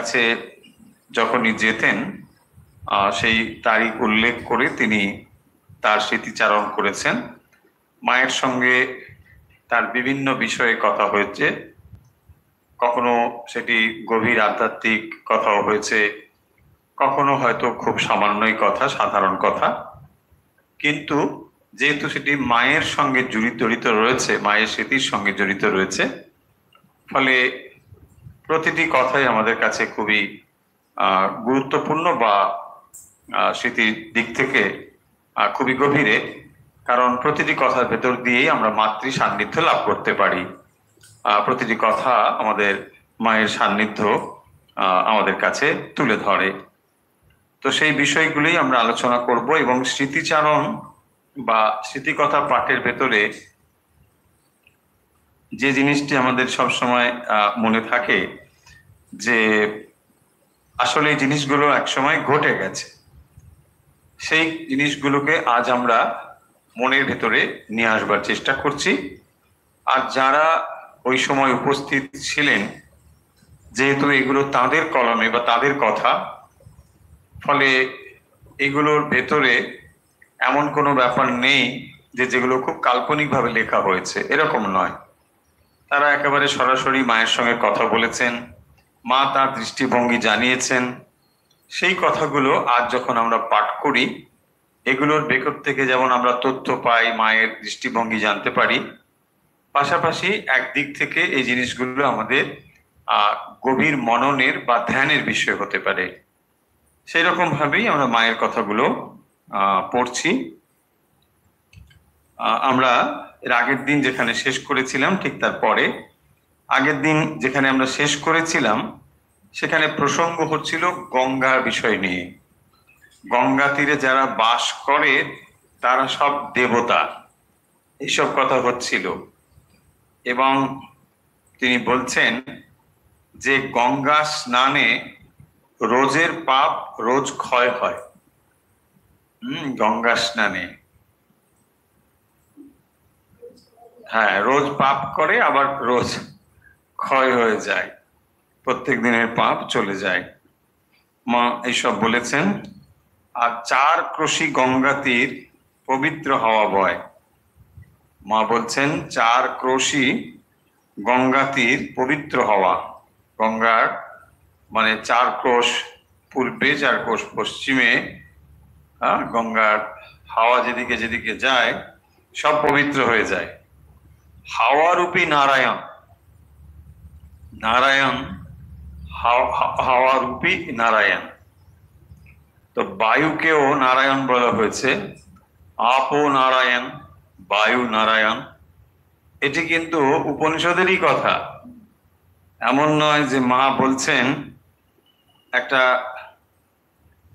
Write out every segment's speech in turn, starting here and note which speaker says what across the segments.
Speaker 1: কাছে যখনই যেতেন সেই তারিখ উল্লেখ করে তিনি তার স্মৃতিচারণ করেছেন। মায়ের সঙ্গে তার বিভিন্ন বিষয়ে কথা হয়েছে, কখনো সেটি গভীর আধ্যাত্মিক কথাও হয়েছে, কখনো হয়তো খুব সামান্যই কথা, সাধারণ কথা, কিন্তু যেহেতু সেটি মায়ের সঙ্গে জড়িত রয়েছে, মায়ের স্মৃতির সঙ্গে জড়িত রয়েছে, ফলে প্রতিটি কথাই আমাদের কাছে খুবই গুরুত্বপূর্ণ বা স্মৃতির দিক থেকে খুবই গভীরে, কারণ প্রতিটি কথার ভেতর দিয়েই আমরা মাতৃ সান্নিধ্য লাভ করতে পারি। প্রতিটি কথা আমাদের মায়ের সান্নিধ্য আমাদের কাছে তুলে ধরে। তো সেই বিষয়গুলি আমরা আলোচনা করব এবং স্মৃতিচারণ বা স্মৃতিকথা পাঠের ভেতরে যে জিনিসটি আমাদের সবসময় মনে থাকে যে আসলে এই জিনিসগুলো একসময় ঘটে গেছে, সেই জিনিসগুলোকে আজ আমরা মনের ভেতরে নিয়ে আসবার চেষ্টা করছি। আর যারা ওই সময় উপস্থিত ছিলেন, যেহেতু এগুলো তাদের কলমে বা তাদের কথা, ফলে এগুলোর ভেতরে এমন কোনো ব্যাপার নেই যে যেগুলো খুব কাল্পনিকভাবে লেখা হয়েছে, এরকম নয়। তারা একেবারে সরাসরি মায়ের সঙ্গে কথা বলেছেন, মা তার দৃষ্টিভঙ্গি জানিয়েছেন। সেই কথাগুলো আজ যখন আমরা পাঠ করি, এগুলোর ভেতর থেকে যেমন আমরা তথ্য পাই, মায়ের দৃষ্টিভঙ্গি জানতে পারি, পাশাপাশি একদিক থেকে এই জিনিসগুলো আমাদের গভীর মননের বা ধ্যানের বিষয় হতে পারে। সেই রকম ভাবেই আমরা মায়ের কথাগুলো পড়ছি। আমরা এর আগের দিন যেখানে শেষ করেছিলাম, ঠিক তারপরে আগের দিন যেখানে আমরা শেষ করেছিলাম, সেখানে প্রসঙ্গ হচ্ছিল গঙ্গার বিষয় নিয়ে। গঙ্গা তীরে যারা বাস করে তারা সব দেবতা, এইসব কথা হচ্ছিল। এবং তিনি বলছেন যে গঙ্গা স্নানে রোজের পাপ রোজ ক্ষয় হয়। গঙ্গা স্নানে, হ্যাঁ, রোজ পাপ করে আবার রোজ ক্ষয় হয়ে যায়, প্রত্যেক দিনের পাপ চলে যায়। মা এইসব বলেছেন। আর 4 ক্রোশী গঙ্গা তীর পবিত্র হওয়া বয়। মা বলছেন 4 ক্রোশী গঙ্গা তীর পবিত্র হওয়া। গঙ্গার মানে 4 ক্রোশ পূর্বে, 4 ক্রোশ পশ্চিমে, গঙ্গার হাওয়া যেদিকে যেদিকে যায় সব পবিত্র হয়ে যায়। হাওয়ারূপী নারায়ণ, নারায়ণ হাওয়ারূপী নারায়ণ। তো বায়ুকেও নারায়ণ বলা হয়েছে, আপো নারায়ণ, বায়ু নারায়ণ। এটি কিন্তু উপনিষদেরই কথা, এমন নয় যে মা বলছেন একটা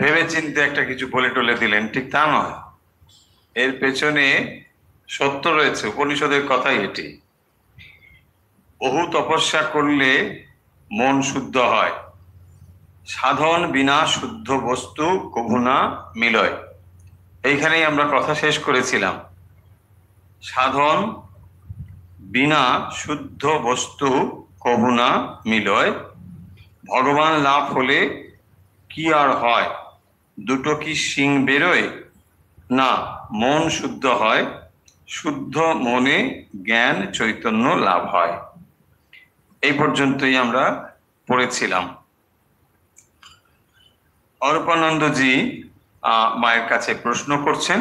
Speaker 1: ভেবে চিন্তে একটা কিছু বলে টলে দিলেন, ঠিক তা নয়। এর পেছনে সত্য রয়েছে, উপনিষদের কথাই এটি। বহু তপস্যা করলে মন শুদ্ধ হয়, সাধন বিনা শুদ্ধ বস্তু কভু না মিলয়। এইখানেই আমরা কথা শেষ করেছিলাম। সাধন বিনা শুদ্ধ বস্তু কভু না মিলয়, ভগবান লাভ হলে কি আর হয়, দুটো কি শিং বেরোয় না, মন শুদ্ধ হয়, শুদ্ধ মনে জ্ঞান চৈতন্য লাভ হয়। এই পর্যন্তই আমরা পড়েছিলাম। অরূপানন্দজি মায়ের কাছে প্রশ্ন করছেন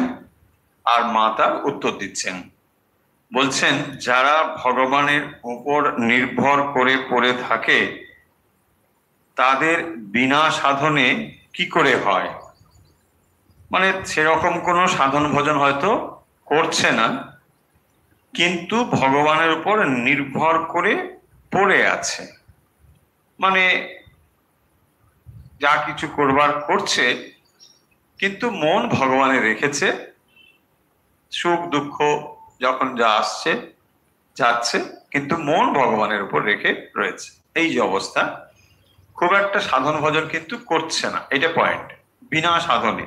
Speaker 1: আর মা তার উত্তর দিচ্ছেন। বলছেন যারা ভগবানের উপর নির্ভর করে পড়ে থাকে তাদের বিনা সাধনে কি করে হয়। মানে সেরকম কোনো সাধন ভজন হয়তো করছে না, কিন্তু ভগবানের উপর নির্ভর করে পড়ে আছে। মানে যা কিছু করবার করছে, কিন্তু মন ভগবানে রেখেছে, সুখ দুঃখ যখন যা আসছে যাচ্ছে, কিন্তু মন ভগবানের উপর রেখে রয়েছে। এই যে অবস্থা, খুব একটা সাধন ভজন কিন্তু করছে না, এটা পয়েন্ট। বিনা সাধনে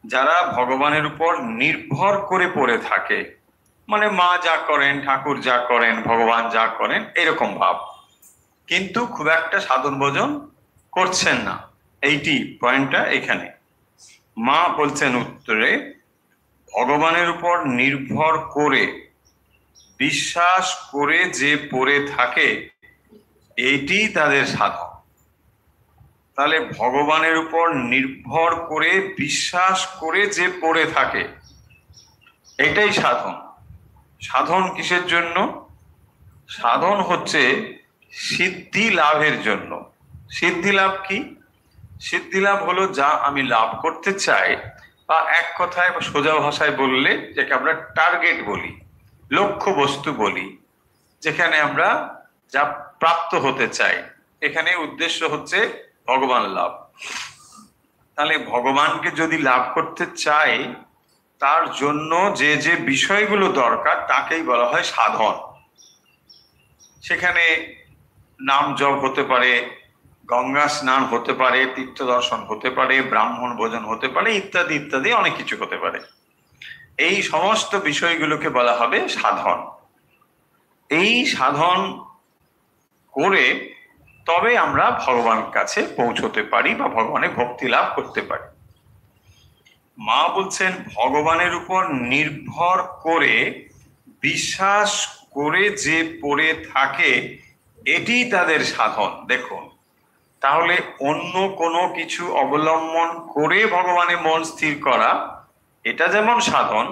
Speaker 1: যারা ভগবানের উপর নির্ভর করে পড়ে থাকে, মানে মা যা করেন, ঠাকুর যা করেন, ভগবান যা করেন, এরকম ভাব। কিন্তু খুব একটা সাধন ভোজন করছেন না। এইটি পয়েন্টটা এখানে। মা বলছেন উত্তরে, ভগবানের উপর নির্ভর করে বিশ্বাস করে যে পড়ে থাকে এইটি তাদের সাধন। তাহলে ভগবানের উপর নির্ভর করে বিশ্বাস করে যে পড়ে থাকে এটাই সাধন। সাধন কিসের জন্য? সাধন হচ্ছে সিদ্ধি লাভের জন্য। সিদ্ধি লাভ কি? সিদ্ধি লাভ হলো যা আমি লাভ করতে চাই, বা এক কথায় বা সোজা ভাষায় বললে যাকে আমরা টার্গেট বলি, লক্ষ্য বস্তু বলি, যেখানে আমরা যা প্রাপ্ত হতে চাই, এখানে উদ্দেশ্য হচ্ছে ভগবান লাভ। তাহলে ভগবানকে যদি লাভ করতে চাই তার জন্য যে যে বিষয়গুলো দরকার তাকেই বলা হয় সাধন। সেখানে নাম জপ হতে পারে, গঙ্গা স্নান হতে পারে, তীর্থ দর্শন হতে পারে, ব্রাহ্মণ ভোজন হতে পারে, ইত্যাদি ইত্যাদি অনেক কিছু হতে পারে। এই সমস্ত বিষয়গুলোকে বলা হবে সাধন। এই সাধন করে তবে আমরা ভগবানের কাছে পৌঁছতে পারি বা ভগবানের ভক্তি লাভ করতে পারি। মা বলছেন ভগবানের উপর নির্ভর করে বিশ্বাস করে যে পড়ে থাকে এটি তাদের সাধন। দেখুন, তাহলে অন্য কোনো কিছু অবলম্বন করে ভগবানে মন স্থির করা এটা যেমন সাধন,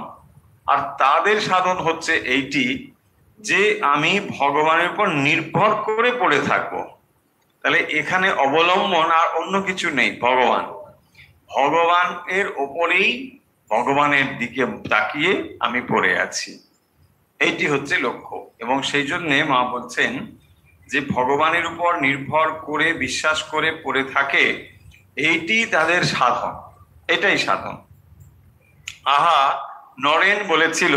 Speaker 1: আর তাদের সাধন হচ্ছে এইটি যে আমি ভগবানের উপর নির্ভর করে পড়ে থাকবো। তাহলে এখানে অবলম্বন আর অন্য কিছু নেই, ভগবান। ভগবানের ওপরেই, ভগবানের দিকে তাকিয়ে আমি পড়ে আছি, এইটি হচ্ছে লক্ষ্য। এবং সেই জন্যে মা বলছেন যে ভগবানের উপর নির্ভর করে বিশ্বাস করে পড়ে থাকে এইটি তাদের সাধন, এটাই সাধন। আহা, নরেন বলেছিল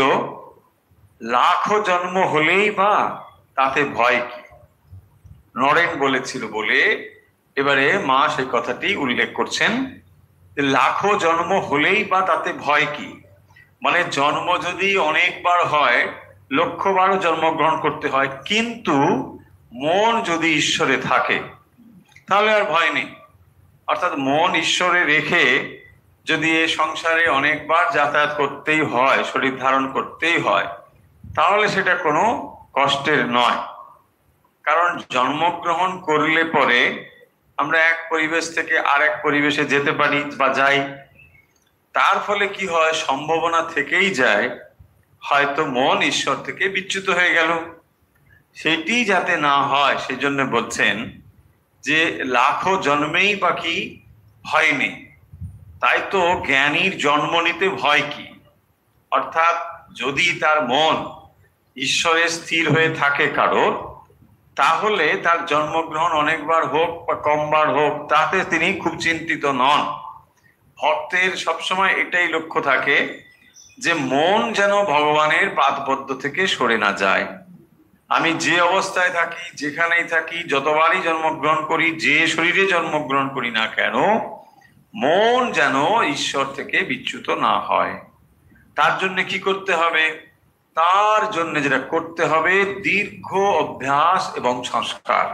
Speaker 1: লাখো জন্ম হলেই বা তাতে ভয় কি। নরেন বলেছিল বলে এবারে মা সেই কথাটি উল্লেখ করছেন, লাখো জন্ম হলেই বা তাতে ভয় কি। মানে জন্ম যদি অনেকবার হয়, লক্ষবারও জন্মগ্রহণ করতে হয়, কিন্তু মন যদি ঈশ্বরে থাকে তাহলে আর ভয় নেই। অর্থাৎ মন ঈশ্বরে রেখে যদি এ সংসারে অনেকবার যাতায়াত করতেই হয়, শরীর ধারণ করতেই হয়, তাহলে সেটা কোনো কষ্টের নয়। কারণ জন্মগ্রহণ করলে পরে আমরা এক পরিবেশ থেকে আর এক পরিবেশে যেতে পারি বা যাই। তার ফলে কি হয়, সম্ভাবনা থেকেই যায় হয়তো মন ঈশ্বর থেকে বিচ্যুত হয়ে গেল। সেটি যাতে না হয় সেজন্য বলছেন যে লাখো জন্মেই বা কি ভয় নেই। তাই তো জ্ঞানীর জন্ম নিতে ভয় কি। অর্থাৎ যদি তার মন ঈশ্বরে স্থির হয়ে থাকে কারোর, তাহলে তার জন্মগ্রহণ অনেকবার হোক বা কমবার হোক তাতে তিনি খুব চিন্তিত নন। ভক্তের সবসময় এটাই লক্ষ্য থাকে যে মন যেন ভগবানের পাদপদ্ম থেকে সরে না যায়। আমি যে অবস্থায় থাকি, যেখানেই থাকি, যতবারই জন্মগ্রহণ করি, যে শরীরে জন্মগ্রহণ করি না কেন, মন যেন ঈশ্বর থেকে বিচ্যুত না হয়। তার জন্য কি করতে হবে? তার জন্য যেটা করতে হবে দীর্ঘ অভ্যাস এবং সংস্কার।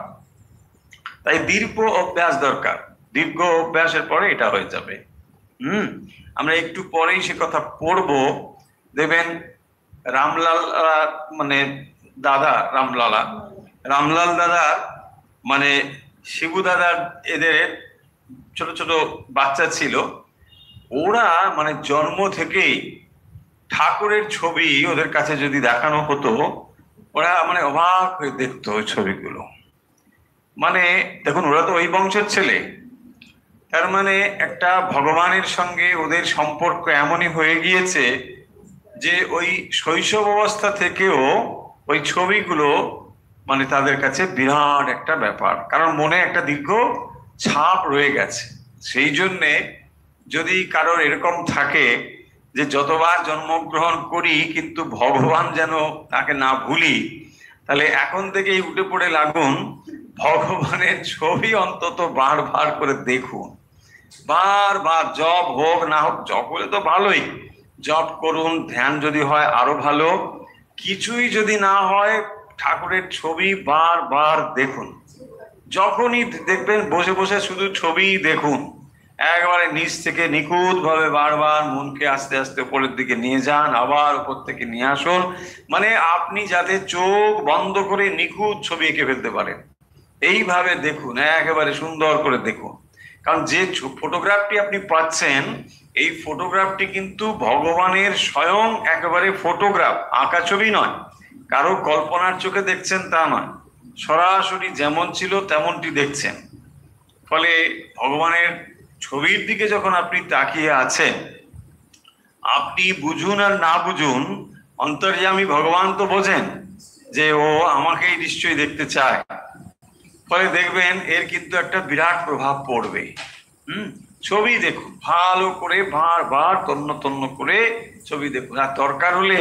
Speaker 1: তাই দীর্ঘ অভ্যাস দরকার। দীর্ঘ অভ্যাসের পরে এটা হয়ে যাবে। আমরা একটু পরেই সে কথা পড়বো। দেখবেন রামলাল, মানে দাদা রামলাল দাদার, মানে শিবু দাদার এদের ছোট ছোট বাচ্চা ছিল। ওরা মানে জন্ম থেকেই ঠাকুরের ছবি ওদের কাছে যদি দেখানো হতো, ওরা মানে অবাক হয়ে দেখতো ওই ছবিগুলো। মানে দেখুন, ওরা তো ওই বংশের ছেলে, তার মানে একটা ভগবানের সঙ্গে ওদের সম্পর্ক এমনই হয়ে গিয়েছে যে ওই শৈশব অবস্থা থেকেও ওই ছবিগুলো মানে তাদের কাছে বিরাট একটা ব্যাপার, কারণ মনে একটা দীর্ঘ ছাপ রয়ে গেছে। সেই জন্যে যদি কারোর এরকম থাকে যে যতবার জন্মগ্রহণ করি কিন্তু ভগবান যেন তাকে না ভুলি, তাহলে এখন থেকেই উঠে পড়ে লাগুন, ভগবানের ছবি অন্তত বারবার করে দেখুন। বারবার জপ হোক না হোক, জপ হলে তো ভালোই, জপ করুন, ধ্যান যদি হয় আরো ভালো, কিছুই যদি না হয় ঠাকুরের ছবি বারবার দেখুন। যখনই দেখবেন বসে বসে শুধু ছবি দেখুন, একবারে নিচ থেকে নিখুঁত ভাবে বারবার মনকে আস্তে আস্তে উপরের দিকে নিয়ে যান, আবার উপর থেকে নিয়ে আসুন, মানে আপনি যাতে চোখ বন্ধ করে নিখুঁত ছবি এঁকে ফেলতে পারেন এইভাবে দেখুন, একেবারে সুন্দর করে দেখুন। কারণ যে ফটোগ্রাফটি আপনি পাচ্ছেন, এই ফটোগ্রাফটি কিন্তু ভগবানের স্বয়ং একেবারে ফটোগ্রাফ, আঁকা ছবি নয়, কারো কল্পনার চোখে দেখছেন তা নয়, সরাসরি যেমন ছিল তেমনটি দেখছেন। ফলে ভগবানের ছবির দিকে যখন আপনি তাকিয়ে আছেন, আপনি বুঝুন আর না বুঝুন, অন্তর্যামী ভগবান তো বোঝেন যে ও আমাকেই নিশ্চয়ই দেখতে চায়। ফলে দেখবেন এর কিন্তু একটা বিরাট প্রভাব পড়বে। ছবি দেখুন ভালো করে, বারবার তন্ন তন্ন করে ছবি দেখুন। আর দরকার হলে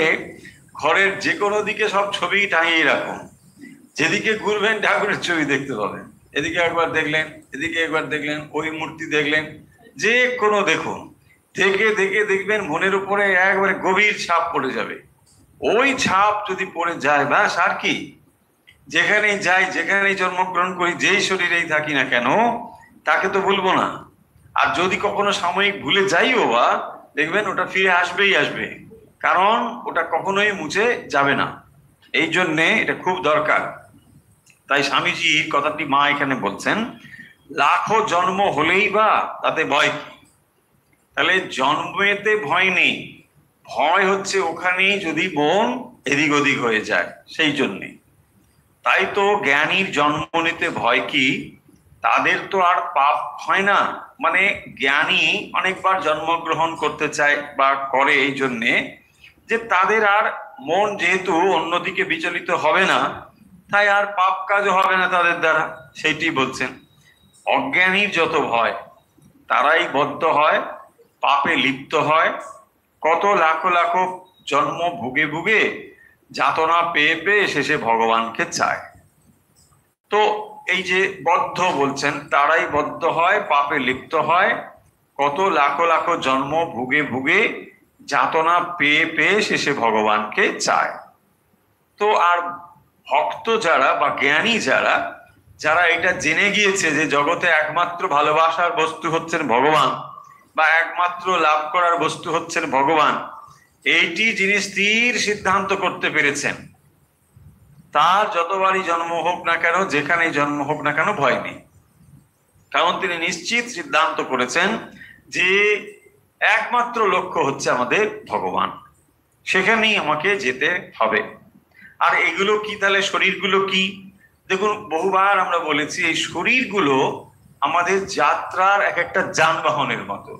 Speaker 1: ঘরের যে কোনো দিকে সব ছবি টাঙিয়ে রাখুন, যেদিকে ঘুরবেন ঠাকুরের ছবি দেখতে পাবেন। এদিকে একবার দেখলেন, এদিকে একবার দেখলেন, ওই মূর্তি দেখলেন, যে কোনো দেখুন, দেখে দেখে দেখবেন মনের উপরে একবারে গভীর ছাপ পড়ে যাবে। ওই ছাপ যদি পড়ে যায় ব্যাস, আর কি, যেখানেই যাই, যেখানেই জন্মগ্রহণ করি, যেই শরীরেই থাকি না কেন, তাকে তো ভুলবো না। আর যদি কখনো সাময়িক ভুলে যাইও বা, দেখবেন ওটা ফিরে আসবেই আসবে, কারণ ওটা কখনোই মুছে যাবে না। এই জন্যে এটা খুব দরকার। তাই স্বামীজির কথাটি মা এখানে বলছেন, লাখো জন্ম হলেই বা তাতে ভয় কি? তাহলে জন্মেতে ভয় নেই, ভয় হচ্ছে ওখানেই যদি মন এদিক ওদিক হয়ে যায়, সেই জন্যে। তাই তো জ্ঞানীর জন্ম নিতে ভয় কি? তাদের তো আর পাপ হয় না, মানে জ্ঞানী অনেকবার জন্মগ্রহণ করতে চায় বা করে এই জন্যে যে তাদের আর মন যেহেতু অন্যদিকে বিচলিত হবে না, তাই আর পাপ কাজও হবে না তাদের দ্বারা, সেইটি বলছেন। অজ্ঞানীর যত ভয়, তারাই বদ্ধ হয়, পাপে লিপ্ত হয়, কত লাখো লাখো জন্ম ভুগে ভুগে যাতনা পেয়ে পেয়ে শেষে ভগবানকে চায়। তো এই যে বদ্ধ বলছেন, তারাই বদ্ধ হয়, পাপে লিপ্ত হয়, কত লাখো লাখো জন্ম ভুগে ভুগে যাতনা পেয়ে পেয়ে শেষে ভগবানকে চায়। তো আর ভক্ত যারা বা জ্ঞানী যারা, যারা এটা জেনে গিয়েছে যে জগতে একমাত্র ভালোবাসার বস্তু হচ্ছেন ভগবান, বা একমাত্র লাভ করার বস্তু হচ্ছেন ভগবান, এইটি যিনি স্থির সিদ্ধান্ত করতে পেরেছেন, তার যতবারই জন্ম হোক না কেন, যেখানেই জন্ম হোক না কেন, ভয় নেই। কারণ তিনি নিশ্চিত সিদ্ধান্ত করেছেন যে একমাত্র লক্ষ্য হচ্ছে আমাদের ভগবান, সেখানেই আমাকে যেতে হবে। আর এগুলো কি তাহলে? শরীরগুলো কি? দেখুন, বহুবার আমরা বলেছি এই শরীরগুলো আমাদের যাত্রার এক একটা যানবাহনের মতো।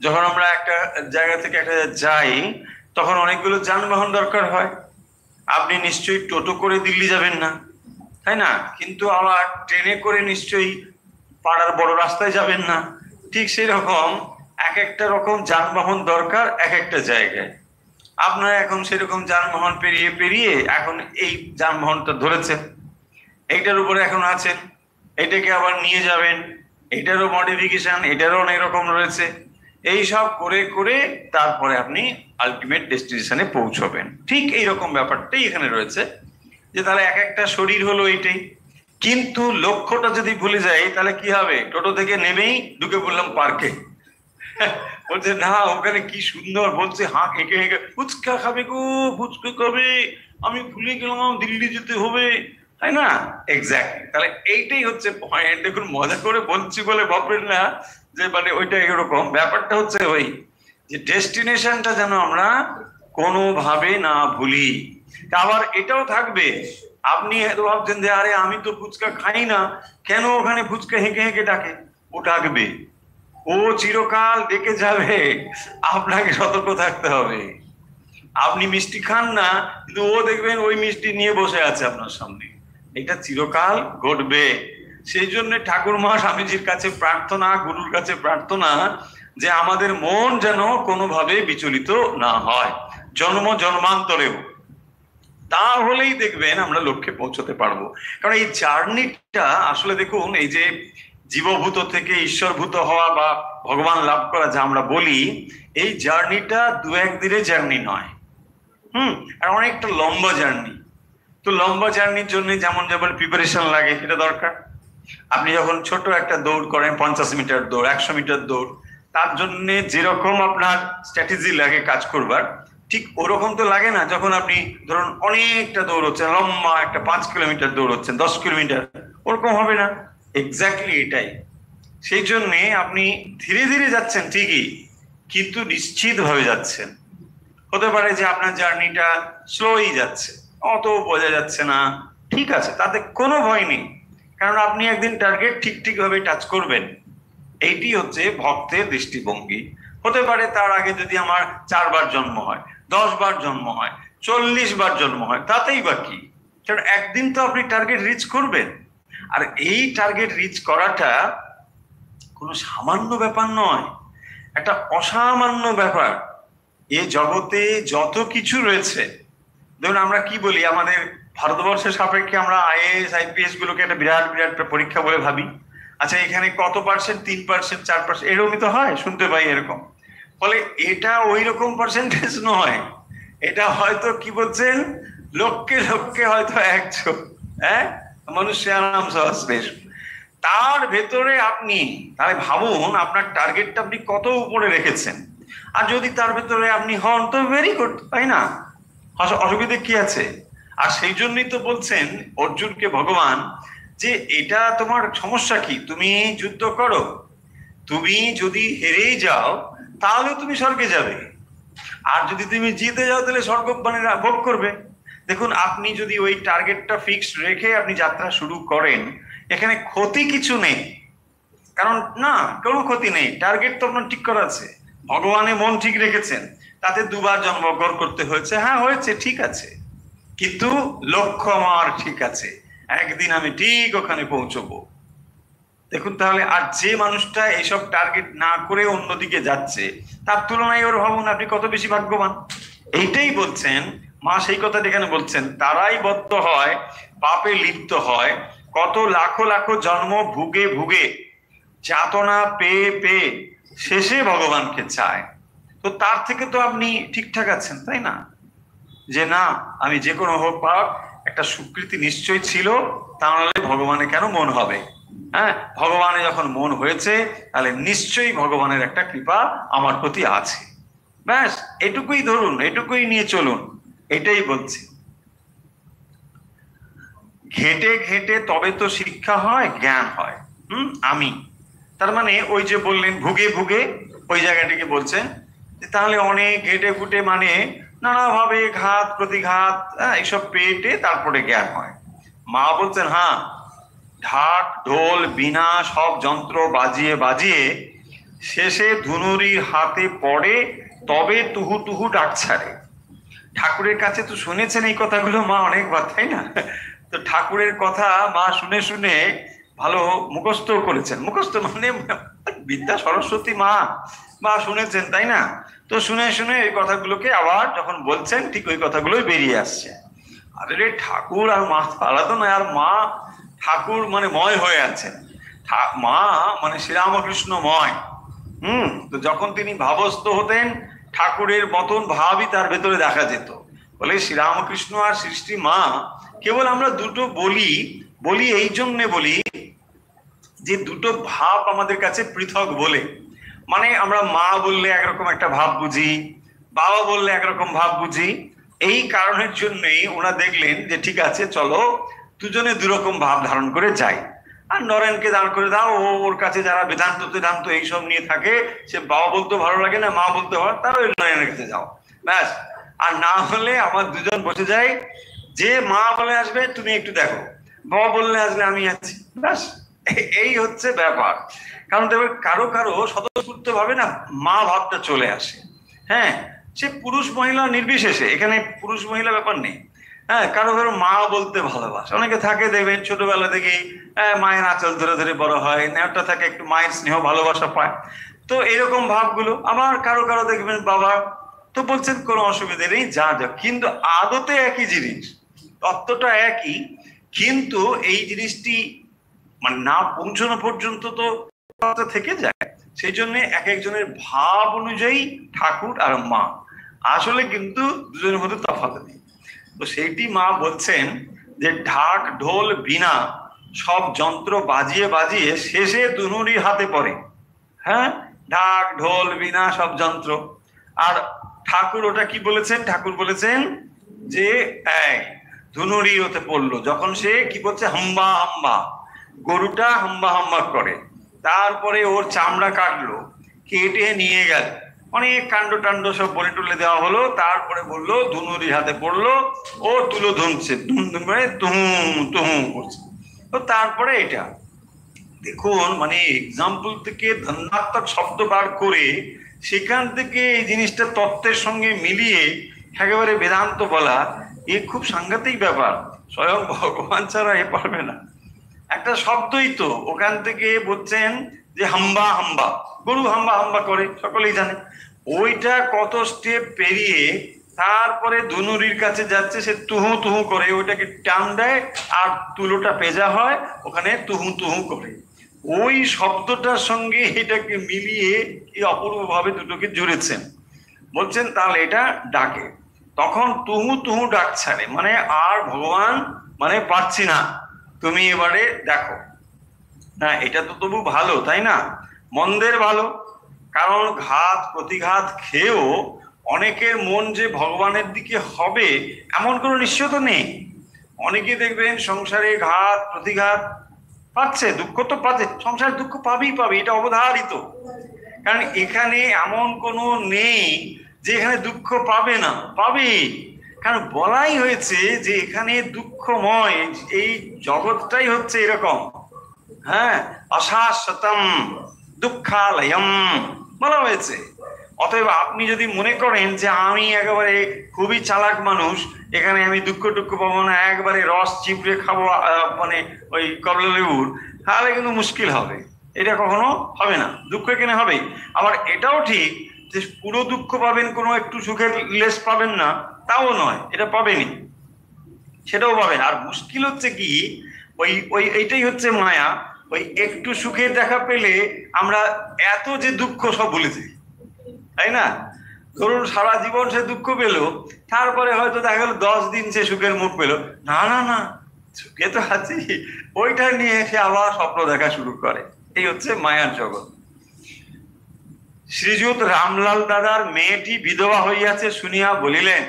Speaker 1: যখন আমরা একটা জায়গা থেকে একটা যাই, তখন অনেকগুলো যানবাহন দরকার হয়। আপনি নিশ্চয়ই টোটো করে দিল্লি যাবেন না, তাই না? কিন্তু আবার ট্রেনে করে নিশ্চয়ই পাড়ার বড় রাস্তায় যাবেন না। ঠিক সেই রকম এক একটা রকম যানবাহন দরকার এক একটা জায়গায়। আপনারা এখন সেরকম যানবাহন পেরিয়ে পেরিয়ে এখন এই যানবাহনটা ধরেছেন, এইটার উপরে এখন আছেন, এটাকে আবার নিয়ে যাবেন, এটারও মডিফিকেশন, এটারও অনেক রকম রয়েছে। এই সব করে করে তারপরে আপনি আলটিমেট ডেস্টিনেশনে পৌঁছবেন। ঠিক এইরকম ব্যাপারটাই এখানে রয়েছে, যে তাহলে এক একটা শরীর হলো এইটাই, কিন্তু লক্ষ্যটা যদি ভুলে যাই তাহলে কি হবে? টোটো থেকে নেমেই ঢুকে পড়লাম পার্কে, বলছে না ওখানে কি সুন্দর, বলছে হাঁ হেঁকে হেঁকে, ফুচকা খাবে গো, ফুচকা খাবে, আমি ভুলে গেলাম দিল্লি যেতে হবে, তাই না? এক্স্যাক্টলি। তাহলে এইটাই হচ্ছে পয়েন্ট। দেখুন, মজা করে বলছি বলে ভাববেন না যে মানে ওইটা এরকম। ব্যাপারটা হচ্ছে ওই যে ডেস্টিনেশনটা যেন আমরা কোনোভাবে না ভুলি। আবার এটাও থাকবে, আপনি এতো ভাবছেন যে আরে আমি তো ফুচকা খাই না, কেন ওখানে ফুচকা হেঁকে হেঁকে ডাকে? ও ডাকবে, ও চিরকাল ডেকে যাবে, আপনাকে সতর্ক থাকতে হবে। আপনি মিষ্টি খান না, কিন্তু ও দেখবেন ওই মিষ্টি নিয়ে বসে আছে আপনার সামনে, এটা চিরকাল ঘটবে। সেই জন্য ঠাকুরমা স্বামীজির কাছে প্রার্থনা, গুরুর কাছে প্রার্থনা, যে আমাদের মন যেন কোনোভাবে বিচলিত না হয় জন্ম জন্মান্তরেও। তাহলেই দেখবেন আমরা লক্ষ্যে পৌঁছতে পারবো। কারণ এই জার্নিটা আসলে দেখুন, এই যে জীবভূত থেকে ঈশ্বরভূত হওয়া বা ভগবান লাভ করা যা আমরা বলি, এই জার্নিটা দু একদিনের জার্নি নয়, আর অনেকটা লম্বা জার্নি। তো লম্বা জার্নির জন্য যেমন যেমন প্রিপারেশন লাগে সেটা দরকার। আপনি যখন ছোট একটা দৌড় করেন, 50 মিটার দৌড়, 100 মিটার দৌড়, তার জন্য যেরকম আপনার স্ট্র্যাটেজি লাগে কাজ করবার, ঠিক ওরকম তো লাগে না যখন আপনি ধরুন অনেকটা দৌড়চ্ছেন, লম্বা একটা 5 কিলোমিটার দৌড়চ্ছেন, 10 কিলোমিটার, ওরকম হবে না। এক্স্যাক্টলি এটাই। সেই জন্যে আপনি ধীরে ধীরে যাচ্ছেন ঠিকই, কিন্তু নিশ্চিত ভাবে যাচ্ছেন। হতে পারে যে আপনার জার্নিটা স্লোই যাচ্ছে, অত বোঝা যাচ্ছে না, ঠিক আছে, তাতে কোনো ভয় নেই, কারণ আপনি একদিন টার্গেট ঠিক ঠিক ভাবে টাচ করবেন। এইটি হচ্ছে ভক্তের দৃষ্টিভঙ্গি। হতে পারে তার আগে যদি আমার 4 বার জন্ম হয়, 10 বার জন্ম হয়, 40 বার জন্ম হয়, তাতেই বা কি, কারণ একদিন তো আপনি টার্গেট রিচ করবেন। আর এই টার্গেট রিচ করাটা কোনো সামান্য ব্যাপার নয়, একটা অসামান্য ব্যাপার। এ জগতে যত কিছু রয়েছে, ধরুন আমরা কি বলি, আমাদের ভারতবর্ষের সাপেক্ষে আমরা আইএএস আইপিএস গুলোকে একটা বিরাট বিরাট পরীক্ষা বলে ভাবি। আচ্ছা, এখানে কত পার্সেন্ট, 3%, 4%, এরকমই তো হয়, শুনতে পাই এরকম। ফলে এটা ওই রকম পার্সেন্টেজ নয়, এটা হয়তো কি বলছেন, লক্ষে লক্ষে হয়তো 100, হ্যাঁ, মনুষ্যানাম সহস্রেষু। তার ভেতরে আপনি তাহলে ভাবুন আপনার টার্গেটটা আপনি কত উপরে রেখেছেন। আর যদি তার ভেতরে আপনি হন তো ভেরি গুড, তাই না, অসুবিধে কি আছে? আর সেই জন্যই তো বলছেন অর্জুনকে ভগবান যে এটা তোমার সমস্যা কি, তুমি যুদ্ধ করো, তুমি যদি হেরেই যাও তাহলে তুমি স্বর্গে যাবে, আর যদি তুমি জিতে যাও তাহলে স্বর্গ মানে ভোগ করবে। দেখুন, আপনি যদি ওই টার্গেটটা ফিক্সড রেখে আপনি যাত্রা শুরু করেন, এখানে ক্ষতি কিছু নেই, কারণ না, কোনো ক্ষতি নেই, টার্গেট তো আপনার ঠিক করা আছে, ভগবানের মন ঠিক রেখেছেন। তাতে 2 বার জন্মগ্রহণ করতে হয়েছে, হ্যাঁ হয়েছে, ঠিক আছে, কিন্তু লক্ষ্য আমার ঠিক আছে, একদিন আমি ঠিক ওখানে পৌঁছবো। দেখুন তাহলে, আর যে মানুষটা এইসব টার্গেট না করে অন্যদিকে যাচ্ছে, তার তুলনায় ওর ভাবুন আপনি কত বেশি ভাগ্যবান। এইটাই বলছেন মা, সেই কথাটা এখানে বলছেন, তারাই বদ্ধ হয়, পাপে লিপ্ত হয়, কত লাখো লাখো জন্ম ভুগে ভুগে, যাতনা পেয়ে পেয়ে শেষে ভগবানকে চায়। তো তার থেকে তো আপনি ঠিকঠাক আছেন, তাই না, যে না আমি যে কোনো হোক পাক, একটা স্বীকৃতি নিশ্চয় ছিল, তাহলে ভগবানের কেন মন হবে। হ্যাঁ, ভগবানে যখন মন হয়েছে তাহলে নিশ্চয়ই ভগবানের একটা কৃপা আমার প্রতি আছে। ব্যাস এটুকুই ধরুন, এটুকুই নিয়ে চলুন, এটাই বলছি। ঘেটে ঘেটে তবে তো শিক্ষা হয়, জ্ঞান হয়। আমি, তার মানে ওই যে বললেন ভুগে ভুগে, ওই জায়গাটিকে বলছেন যে তাহলে অনেক ঘেটে ফুটে, মানে নানাভাবে ঘাত প্রতিঘাত, এইসব পেটে তারপরে জ্ঞান হয়। মা বলছেন হ্যাঁ, ঢাক ঢোল বীণা সব যন্ত্র বাজিয়ে বাজিয়ে শেষে ধুনুরির হাতে পড়ে, তবে তুহু তুহু ডাক ছাড়ে। ঠাকুরের কাছে তো শুনেছেন এই কথাগুলো মা অনেকবার, তাই না? তো ঠাকুরের কথা মা শুনে শুনে ভালো মুখস্থ করেছেন, মুখস্থ মানে বিদ্যা সরস্বতী মা শুনেছেন, তাই না? তো শুনে শুনে এই কথাগুলোকে আবার যখন বলছেন, ঠিক ওই কথাগুলোই বেরিয়ে আসছে। আরে ঠাকুর আর মা আলাদা নয়, আর মা ঠাকুর মানে ময় হয়ে আছেন, মা মানে শ্রীরামকৃষ্ণময়। তো যখন তিনি ভাবস্থ হতেন, ঠাকুরের মতন ভাবই তার ভেতরে দেখা যেত। বলে শ্রীরামকৃষ্ণ আর সৃষ্টি মা, কেবল আমরা দুটো বলি এই জন্যে বলি যে দুটো ভাব আমাদের কাছে পৃথক বলে। মানে আমরা মা বললে একরকম একটা ভাব বুঝি, বাবা বললে একরকম ভাব বুঝি, এই কারণের জন্যই ওরা দেখলেন যে ঠিক আছে চলো দুজনে দুরকম ভাব ধারণ করে যাই। আর নরেনকে দাঁড় করে দাও, ওর কাছে যারা বেদান্ত এইসব নিয়ে থাকে, সে বাবা বলতে ভালো লাগে না, মা বলতে ভালো, তারা ওই নরেনের কাছে যাও, ব্যাস। আর না হলে আমার দুজন বসে যাই, যে মা বলে আসবে তুমি একটু দেখো, বাবা বললে আসলে আমি আছি, ব্যাস। এই হচ্ছে ব্যাপার। কারণ দেখবে কারো কারো স্বতঃস্ফূর্ত ভাবে না মা ভাবটা চলে আসে। হ্যাঁ, সে পুরুষ মহিলা নির্বিশেষে, এখানে পুরুষ মহিলা ব্যাপার নেই। হ্যাঁ, কারো কারো মা বলতে ভালোবাসে, অনেকে থাকে দেখবেন ছোটবেলা থেকেই মায়ের আঁচল ধরে ধরে বড় হয়, নেওয়াটা থাকে, একটু মায়ের স্নেহ ভালোবাসা পায়, তো এরকম ভাবগুলো। আবার কারো কারো দেখবেন বাবা, তো বলছেন কোনো অসুবিধা নেই, যা যা, কিন্তু আদতে একই জিনিস, তত্ত্বটা একই, কিন্তু এই জিনিসটি মানে না পৌঁছানো পর্যন্ত তো থেকে যায়। সেই জন্য এক একজনের ভাব অনুযায়ী ঠাকুর আর মা, আসলে কিন্তু দুজনের মধ্যে তফাৎ নেই। তো সেইটি মা বলছেন যে ঢাক ঢোল বীণা সব যন্ত্র বাজিয়ে বাজিয়ে শেষে ধুনুরির হাতে পড়ে। হ্যাঁ, ঢাক ঢোল বীণা সব যন্ত্র। আর ঠাকুর ওটা কি বলেছেন? ঠাকুর বলেছেন যে ধুনুরি হতে পড়লো যখন সে কি করছে, হাম্বা হাম্বা, গরুটা হাম্বা হাম্বা করে। তারপরে ওর চামড়া কাটলো, কেটে নিয়ে গেল, অনেক কাণ্ড টাণ্ড সব বলে টলে দেওয়া হলো। তারপরে বললো ধুনুরি হাতে পড়লো, ও তুলো ধুনছে, ধুম ধুম করে তুহু তুহু করছে। তো তারপরে এটা দেখুন, মানে এক্সাম্পল থেকে ধন্যাত্মক শব্দ বার করে সেখান থেকে এই জিনিসটা তত্ত্বের সঙ্গে মিলিয়ে একেবারে বেদান্ত বলা, এ খুব সাংঘাতিক ব্যাপার। স্বয়ং ভগবান ছাড়া এ পারবে না। একটা শব্দই তো, ওখান থেকে বলছেন যে হাম্বা হাম্বা, গরু হাম্বা হাম্বা করে, সকলেই জানে। ওইটা কত স্টেপ পেরিয়ে তারপরে ধনুরির কাছে যাচ্ছে, সে তুহু তুহু করে, ওইটাকে টান দেয় আর তুলোটা পেজা হয়, ওখানে তুহু তুহু করে। ওই শব্দটার সঙ্গে এটাকে মিলিয়ে কি অপূর্ব ভাবে দুটোকে জুড়েছেন। বলছেন তাহলে এটা ডাকে, তখন তুহু তুহু ডাক ছাড়ে, মানে আর ভগবান মানে পারছি না, তুমি এবারে দেখো না। এটা তো তবু ভালো, তাই না? মন্দের ভালো, কারণ ঘাত প্রতিঘাত খেয়েও অনেকের মন যে ভগবানের দিকে হবে এমন কোনো নিশ্চয়তা নেই। অনেকে দেখবেন সংসারে ঘাত প্রতিঘাত পাচ্ছে, দুঃখ তো পাচ্ছে, সংসারে দুঃখ পাবেই পাবে, এটা অবধারিত। কারণ এখানে এমন কোনো নেই যে এখানে দুঃখ পাবে না, পাবে। কারণ বলাই হয়েছে যে এখানে দুঃখময়, এই জগৎটাই হচ্ছে এরকম। হ্যাঁ, অশাশ্বতম দুঃখালয়ম বলা হয়েছে। অতএব আপনি যদি মনে করেন যে আমি একেবারে খুবই চালাক মানুষ, এখানে আমি দুঃখ টুক্ষ পাবো না, একবারে রস চিপড়ে খাবো মানে ওই কমলা লেবুর, তাহলে কিন্তু মুশকিল হবে। এটা কখনো হবে না, দুঃখ এখানে হবে। আবার এটাও ঠিক যে পুরো দুঃখ পাবেন, কোনো একটু সুখের লেশ পাবেন না তাও নয়, এটা পাবেনই, সেটাও পাবেন। আর মুশকিল হচ্ছে কি, ওই ওই এইটাই হচ্ছে মায়া। ওই একটু সুখের দেখা পেলে আমরা এত যে দুঃখ সব ভুলে যাই, তাই না? ধরুন সারা জীবন সে দুঃখ পেল, তারপরে হয়তো দেখা গেল 10 দিন সে সুখের মুখ পেল, না না না সুখে তো আছি, ওইটা নিয়ে সে আবার স্বপ্ন দেখা শুরু করে। এই হচ্ছে মায়ার জগৎ। শ্রীযুত রামলাল দাদার মেয়েটি বিধবা হইয়াছে শুনিয়া বলিলেন,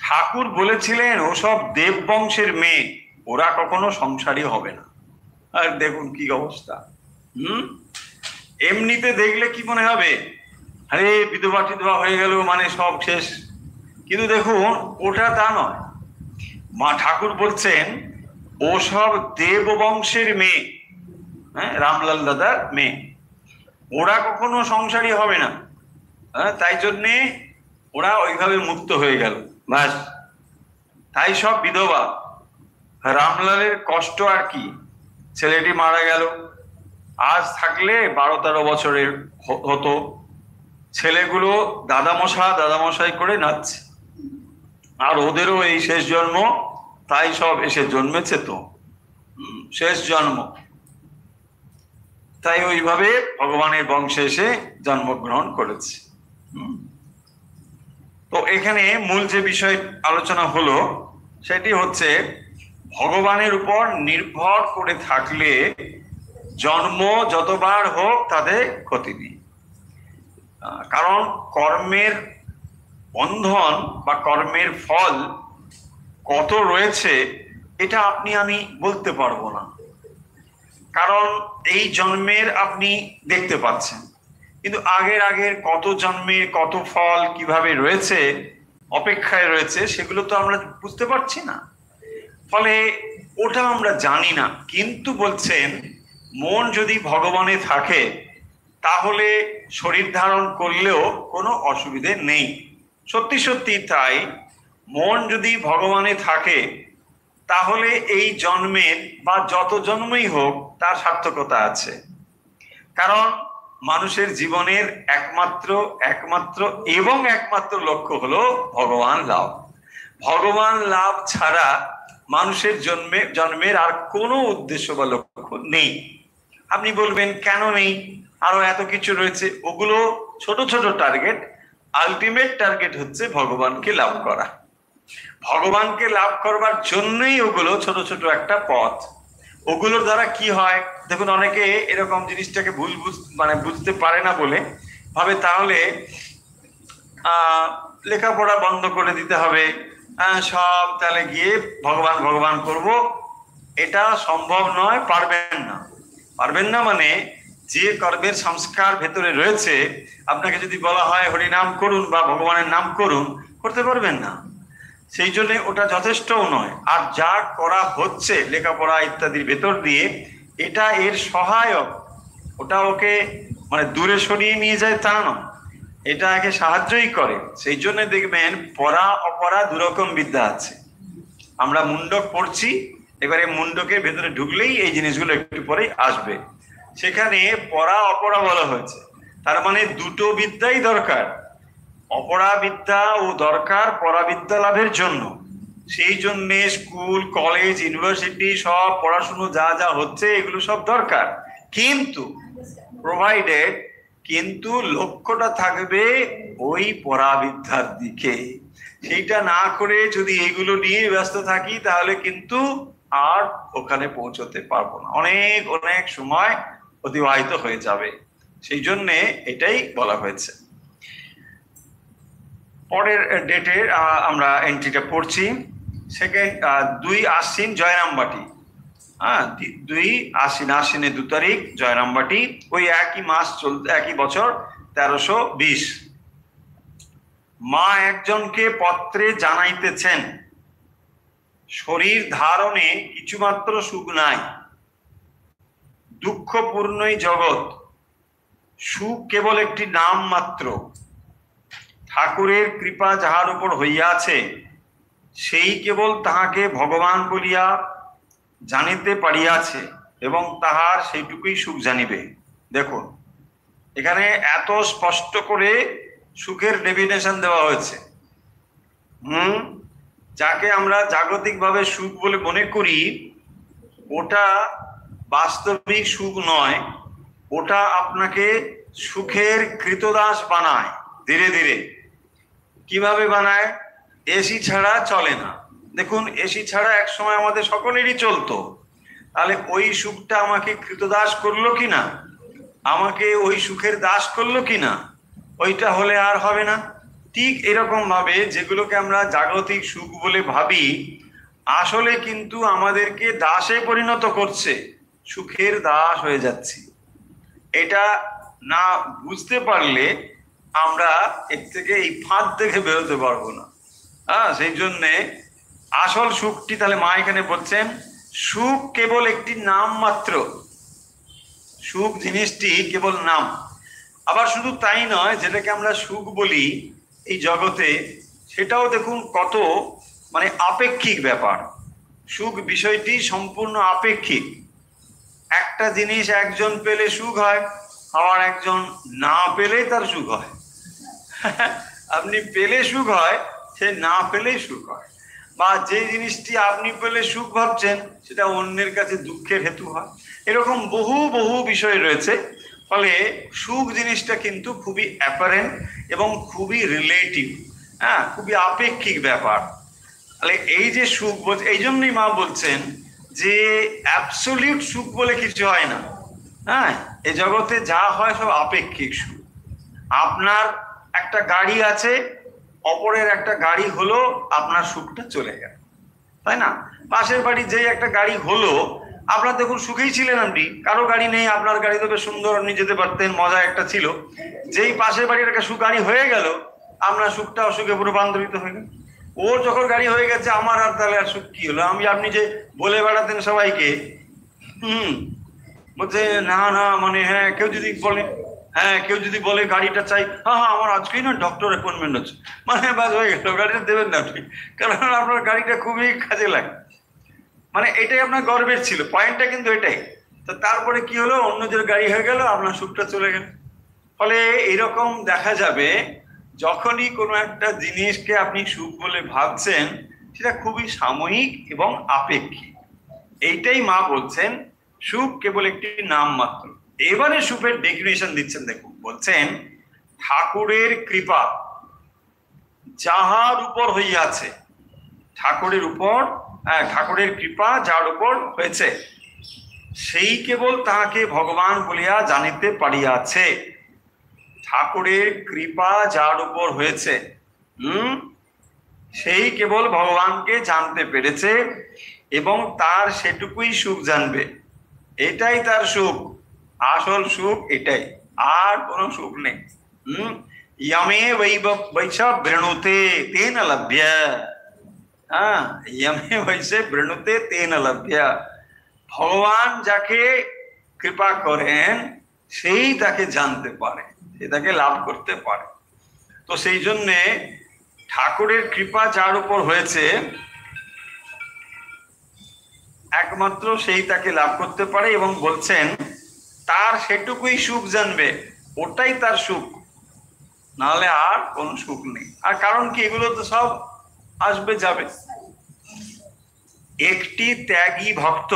Speaker 1: ঠাকুর বলেছিলেন ওসব দেব বংশের মেয়ে, ওরা কখনো সংসারী হবে না। আর দেখুন কি অবস্থা। এমনিতে দেখলে কি মনে হবে, আরে বিধবা টিধবা হয়ে গেল মানে সব শেষ। কিন্তু দেখুন ওটা তা নয়। মা ঠাকুর বলছেন ওসব দেব বংশের মেয়ে, হ্যাঁ, রামলাল দাদার মেয়ে, ওরা কখনো সংসারী হবে না। হ্যাঁ, তাই জন্যে ওরা ওইভাবে মুক্ত হয়ে গেল, ব্যাস। তাই সব বিধবা। রামলালের কষ্ট আর কি, ছেলেটি মারা গেল, আজ থাকলে 12-13 বছরের হতো। ছেলেগুলো দাদামশাই করে নাচছে, আর ওদেরও এই শেষ জন্ম, তাই সব এসে জন্মেছে তো, শেষ জন্ম। তাই ওইভাবে ভগবানের বংশে এসে জন্মগ্রহণ করেছে। তো এখানে মূল যে বিষয় আলোচনা হলো সেটি হচ্ছে, ভগবানের উপর নির্ভর করে থাকলে জন্ম যতবার হোক তাতে ক্ষতি নেই। কারণ কর্মের বন্ধন বা কর্মের ফল কত রয়েছে এটা আপনি আমি বলতে পারবো না। কারণ এই জন্মের আপনি দেখতে পাচ্ছেন, কিন্তু আগের কত জন্মের কত ফল কিভাবে রয়েছে, অপেক্ষায় রয়েছে, সেগুলো তো আমরা বুঝতে পারছি না। ফলে ওটা আমরা জানি না। কিন্তু বলছেন মন যদি ভগবানে থাকে তাহলে শরীর ধারণ করলেও কোনো অসুবিধে নেই। সত্যি সত্যি তাই। মন যদি ভগবানে থাকে তাহলে এই জন্মের বা যত জন্মই হোক তার সার্থকতা আছে। কারণ মানুষের জীবনের একমাত্র লক্ষ্য হলো ভগবান লাভ। ভগবান লাভ ছাড়া মানুষের জন্মের আর কোনো উদ্দেশ্য বা লক্ষ্য নেই। আপনি বলবেন কেন নেই, আরো এত কিছু রয়েছে। ওগুলো ছোট ছোট টার্গেট, আলটিমেট টার্গেট হচ্ছে ভগবানকে লাভ করা। ভগবানকে লাভ করবার জন্যই ওগুলো ছোট ছোট একটা পথ। ওগুলোর দ্বারা কি হয় দেখুন, অনেকে এরকম জিনিসটাকে মানে বুঝতে পারে না বলে ভাবে তাহলে লেখাপড়া বন্ধ করে দিতে হবে, সব তাহলে গিয়ে ভগবান ভগবান করব। এটা সম্ভব নয়, পারবেন না। পারবেন না মানে যে কর্মের সংস্কার ভেতরে রয়েছে, আপনাকে যদি বলা হয় হরিনাম করুন বা ভগবানের নাম করুন, করতে পারবেন না। সেই জন্য ওটা যথেষ্টও নয়। আর যা করা হচ্ছে লেখাপড়া ইত্যাদির ভেতর দিয়ে, এটা এর সহায়ক। ওটা ওকে মানে দূরে সরিয়ে নিয়ে যায় তা নয়, এটা একে সাহায্যই করে। সেই জন্য দেখবেন পড়া অপরা দুরকম বিদ্যা আছে। আমরা মুন্ডক পড়ছি, এবারে মুন্ডকের ভেতরে ঢুকলেই এই জিনিসগুলো একটু পরেই আসবে। সেখানে পড়া অপরা বলা হয়েছে, তার মানে দুটো বিদ্যাই দরকার। অপরা বিদ্যা ও দরকার পরাবিদ্যা লাভের জন্য। সেই জন্য স্কুল কলেজ ইউনিভার্সিটি সব পড়াশুনো যা যা হচ্ছে এগুলো সব দরকার, কিন্তু প্রোভাইডেড, কিন্তু লক্ষ্যটা থাকবে ওই পরাবিদ্যার দিকে। সেইটা না করে যদি এগুলো নিয়ে ব্যস্ত থাকি তাহলে কিন্তু আর ওখানে পৌঁছতে পারবো না, অনেক অনেক সময় অতিবাহিত হয়ে যাবে। সেই জন্যে এটাই বলা হয়েছে। পরের ডেটের আমরা এন্ট্রিটা পড়ছি। সেকেন্ড 2 আশ্বিন জয়রামবাটি। 2 আশ্বিন, আশ্বিনের 2 তারিখ জয়রামবাটি। ওই একই মাস চলতে, একই বছর 1320। মা একজনকে পত্রে জানাইতেছেন, শরীর ধারণে কিছুমাত্র সুখ নাই, দুঃখপূর্ণই জগৎ, সুখ কেবল একটি নাম মাত্র। ঠাকুরের কৃপা যাহার উপর হইয়াছে, সেই কেবল তাহাকে ভগবান বলিয়া জানিতে পারিয়াছে এবং তাহার সেইটুকুই সুখ জানিবে। দেখুন এখানে এত স্পষ্ট করে সুখের ডেফিনেশন দেওয়া হয়েছে। যাকে আমরা জাগতিকভাবে সুখ বলে মনে করি, ওটা বাস্তবিক সুখ নয়, ওটা আপনাকে সুখের কৃতদাস বানায় ধীরে ধীরে। কিভাবে বানায়? এসি ছাড়া চলে না। দেখুন এসি ছাড়া এক সময় আমাদের সকলেরই চলতো, তাহলে ওই সুখটা আমাকে কৃতদাস করলো কিনা, আমাকে ওই সুখের দাস করলো কিনা, ওইটা হলে আর হবে না। ঠিক এরকম ভাবে যেগুলোকে আমরা জাগতিক সুখ বলে ভাবি, আসলে কিন্তু আমাদেরকে দাসে পরিণত করছে, সুখের দাস হয়ে যাচ্ছি। এটা না বুঝতে পারলে আমরা এর থেকে, এই ফাঁদ থেকে বেরোতে পারবো না। সেই জন্যে আসল সুখটি, তাহলে মা এখানে বলছেন সুখ কেবল একটি নাম মাত্র, সুখ জিনিসটি কেবল নাম। আবার শুধু তাই নয়, যেটাকে আমরা সুখ বলি এই জগতে, সেটাও দেখুন কত মানে আপেক্ষিক ব্যাপার। সুখ বিষয়টি সম্পূর্ণ আপেক্ষিক। একটা জিনিস একজন পেলে সুখ হয়, আবার একজন না পেলে তার সুখ হয়। আপনি পেলে সুখ হয়, সে না পেলেই সুখ হয়। বা যে জিনিসটি আপনি পেলে সুখ ভাবছেন, সেটা অন্যের কাছে দুঃখের হেতু হয়। এরকম বহু বহু বিষয় রয়েছে। ফলে সুখ জিনিসটা কিন্তু খুবই অ্যাপারেন্ট এবং খুবই রিলেটিভ, খুবই আপেক্ষিক ব্যাপার। তাহলে এই যে সুখ, এই জন্যই মা বলছেন যে অ্যাবসলিউট সুখ বলে কিছু হয় না। এই জগতে যা হয় সব আপেক্ষিক সুখ। আপনার একটা গাড়ি আছে, অপরের একটা গাড়ি হলো, আপনার সুখটা চলে গেল, তাই না? পাশের বাড়ি যেই একটা গাড়ি হলো, আপনার দেখুন সুখেই ছিলেন আপনি, কারো গাড়ি নেই, আপনার গাড়ি তো বেশ সুন্দর, আপনি যেতে পারতেন, মজা একটা ছিল। যেই পাশের বাড়ির একটা গাড়ি হয়ে গেল, আপনার সুখটা অসুখে রূপান্তরিত হয়ে গেল। ওর যখন গাড়ি হয়ে গেছে, আমার আর তাহলে আর সুখ কি হলো? আপনি যে বলে বেড়াতেন সবাইকে, বলছে না না মানে কেউ যদি বলে গাড়িটা চাই, আমার আজকেই না ডক্টর অ্যাপয়েন্টমেন্ট আছে, মানে বাস হয়ে গেল, গাড়িটা দেবেন না আপনি, কারণ আপনার গাড়িটা খুবই কাজে লাগে। মানে এটাই আপনার গর্বের ছিল, পয়েন্টটা কিন্তু এটাই। তো তারপরে কি হলো, অন্যদের গাড়ি হয়ে গেল, আপনার সুখটা চলে গেল। ফলে এরকম দেখা যাবে, যখনই কোনো একটা জিনিসকে আপনি সুখ বলে ভাবছেন, সেটা খুবই সাময়িক এবং আপেক্ষিক। এইটাই মা বলছেন সুখ কেবল একটি নাম মাত্র। এবারে সুখের ডেফিনেশন দিচ্ছেন, দেখুন বলছেন ঠাকুরের কৃপা যাহার উপর হইয়াছে, ঠাকুরের উপর, ঠাকুরের কৃপা যার উপর হয়েছে, সেই কেবল তাহাকে ভগবান বলিয়া জানিতে পারিয়াছে। ঠাকুরের কৃপা যার উপর হয়েছে, সেই কেবল ভগবানকে জানতে পেরেছে এবং তার সেটুকুই সুখ জানবে। এটাই তার সুখ, আসল সুখ এটাই, আর কোনো সুখ নেই। यमे वैसा वृणुते तेन लभ्य, यमे वैसे वृणुते तेन लभ्य। ভগবান যাকে কৃপা করেন সেই তাকে জানতে পারে, সে তাকে লাভ করতে পারে। তো সেই জন্যে ঠাকুরের কৃপা যার উপর হয়েছে একমাত্র সেই তাকে লাভ করতে পারে, এবং বলছেন তার সেটুকুই সুখ জানবে, ওটাই তার সুখ, নাহলে আর কোন সুখ নেই। আর কারণ কি, এগুলো তো সব আসবে যাবে। একটি ত্যাগী ভক্ত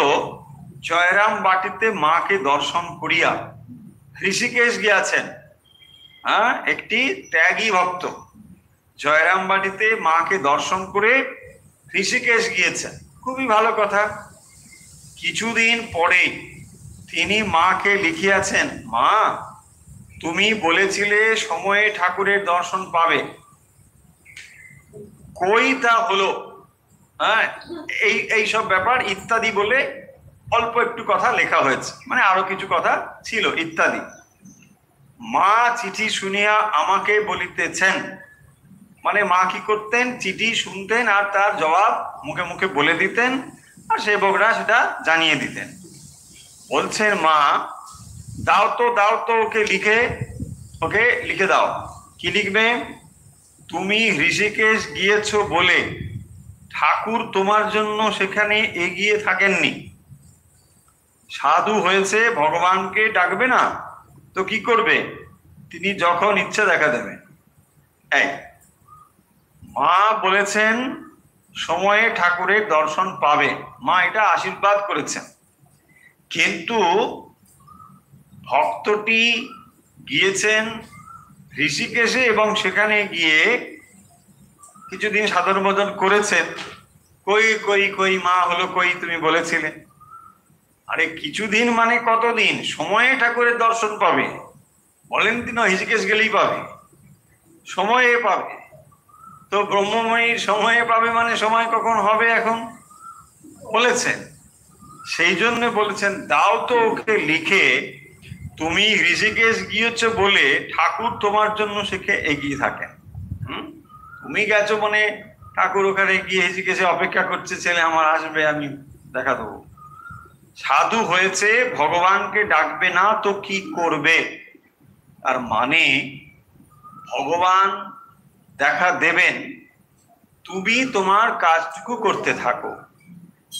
Speaker 1: জয়রাম বাটিতে মাকে দর্শন করিয়া ঋষিকেশ গিয়াছেন। একটি ত্যাগী ভক্ত জয়রাম বাটিতে মাকে দর্শন করে ঋষিকেশ গিয়েছেন, খুবই ভালো কথা। কিছুদিন পরে তিনি মাকে লিখিয়াছেন, মা তুমি বলেছিলে সময়ে ঠাকুরের দর্শন পাবে, কই তা হলো? এই সব ব্যাপার ইত্যাদি বলে অল্প একটু কথা লেখা হয়েছে, মানে আরো কিছু কথা ছিল ইত্যাদি। মা চিঠি শুনিয়া আমাকে বলিতেছেন, মানে মা কি করতেন, চিঠি শুনতেন আর তার জবাব মুখে মুখে বলে দিতেন, আর সেবকরা সেটা জানিয়ে দিতেন। বলছেন মা দাও তো ওকে লিখে দাও। কি লিখবে? তুমি ঋষিকেশ গিয়েছো বলে ঠাকুর তোমার জন্য সেখানে এগিয়ে থাকেননি। সাধু হয়েছে, ভগবানকে ডাকবে না তো কি করবে? তিনি যখন ইচ্ছা দেখা দেবেন। মা বলেছেন সময়ে ঠাকুরের দর্শন পাবে, মা এটা আশীর্বাদ করেছেন। কিন্তু ভক্তটি গিয়েছেন ঋষিকেশে এবং সেখানে গিয়ে কিছুদিন সাধন ভজন করেছেন। কই মা হলো কই, তুমি বলেছিলে। আরে কিছুদিন মানে কতদিন? সময়ে ঠাকুরের দর্শন পাবে বলেন তিনি, ঋষিকেশ গেলেই পাবে, সময়ে পাবে। তো ব্রহ্মময়ীর সময়ে পাবে মানে সময় কখন হবে এখন বলেছেন। সেই জন্য বলেছেন দাও তো ওকে লিখে, তুমি ঋষিকেশ গিয়েছ বলে ঠাকুর তোমার জন্য সেখানে এগিয়ে থাকেন। তুমি গেছো মানে ঠাকুর ওখানে গিয়ে ঋষিকেশে অপেক্ষা করছে, ছেলে আমার আসবে, আমি দেখা দেবো। সাধু হয়েছে, ভগবানকে ডাকবে না তো কি করবে? আর মানে ভগবান দেখা দেবেন, তুমি তোমার কাজটুকু করতে থাকো।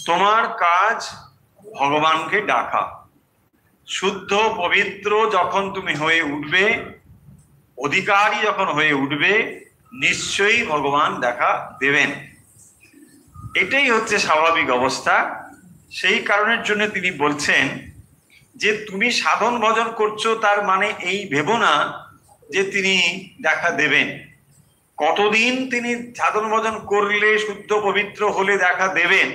Speaker 1: তোমার কাজ ভগবানকে ডাকা। শুদ্ধ পবিত্র যখন তুমি হয়ে উঠবে, অধিকারী যখন হয়ে উঠবে, নিশ্চয়ই ভগবান দেখা দেবেন। এটাই হচ্ছে স্বাভাবিক অবস্থা। সেই কারণের জন্য তিনি বলছেন যে তুমি সাধন ভজন করছো তার মানে এই ভেবো না যে তিনি দেখা দেবেন। কতদিন তিনি সাধন ভজন করলে, শুদ্ধ পবিত্র হলে দেখা দেবেন,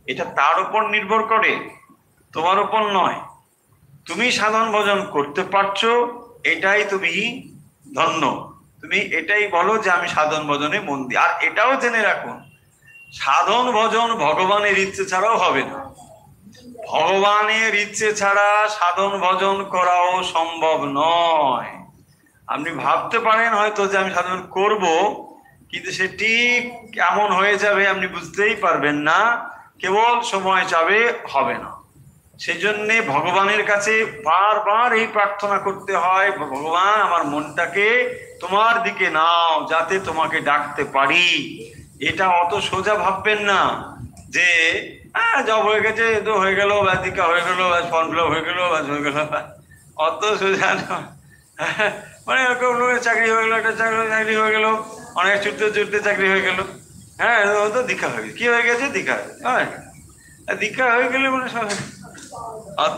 Speaker 1: এটা তার উপর নির্ভর করে, তোমার উপর নয়। তুমি সাধন ভজন করতে পারছো, এটাই তুমি ধন্য। তুমি এটাই বলো যে আমি সাধন ভজনে মন দিই। আর এটাও জেনে রাখুন, সাধন ভজন ভগবানের ইচ্ছে ছাড়াও হবে না। ভগবানের ইচ্ছে ছাড়া সাধন ভজন করাও সম্ভব নয়। আপনি ভাবতে পারেন হয়তো যে আমি সাধন করব, কিন্তু সে ঠিক কেমন হয়ে যাবে আপনি বুঝতেই পারবেন না, কেবল সময় যাবে, হবে না। সেই জন্যে ভগবানের কাছে বারবার এই প্রার্থনা করতে হয়, ভগবান আমার মনটাকে তোমার দিকে নাও যাতে তোমাকে ডাকতে পারি। এটা অত সোজা ভাববেন না যে জব হয়ে গেছে, তো হয়ে গেল, দীক্ষা হয়ে গেল, ফর্ম ফিল আপ হয়ে গেল, হয়ে গেল, অত সোজা না। মানে এরকম চাকরি হয়ে গেলো, একটা চাকরি হয়ে গেল, অনেক ছুটতে চাকরি হয়ে গেল, ও তো দীক্ষা হয়ে গেছে। কি হয়ে গেছে? দীক্ষা হয়ে গেছে। দীক্ষা হয়ে গেলে মানে সব অত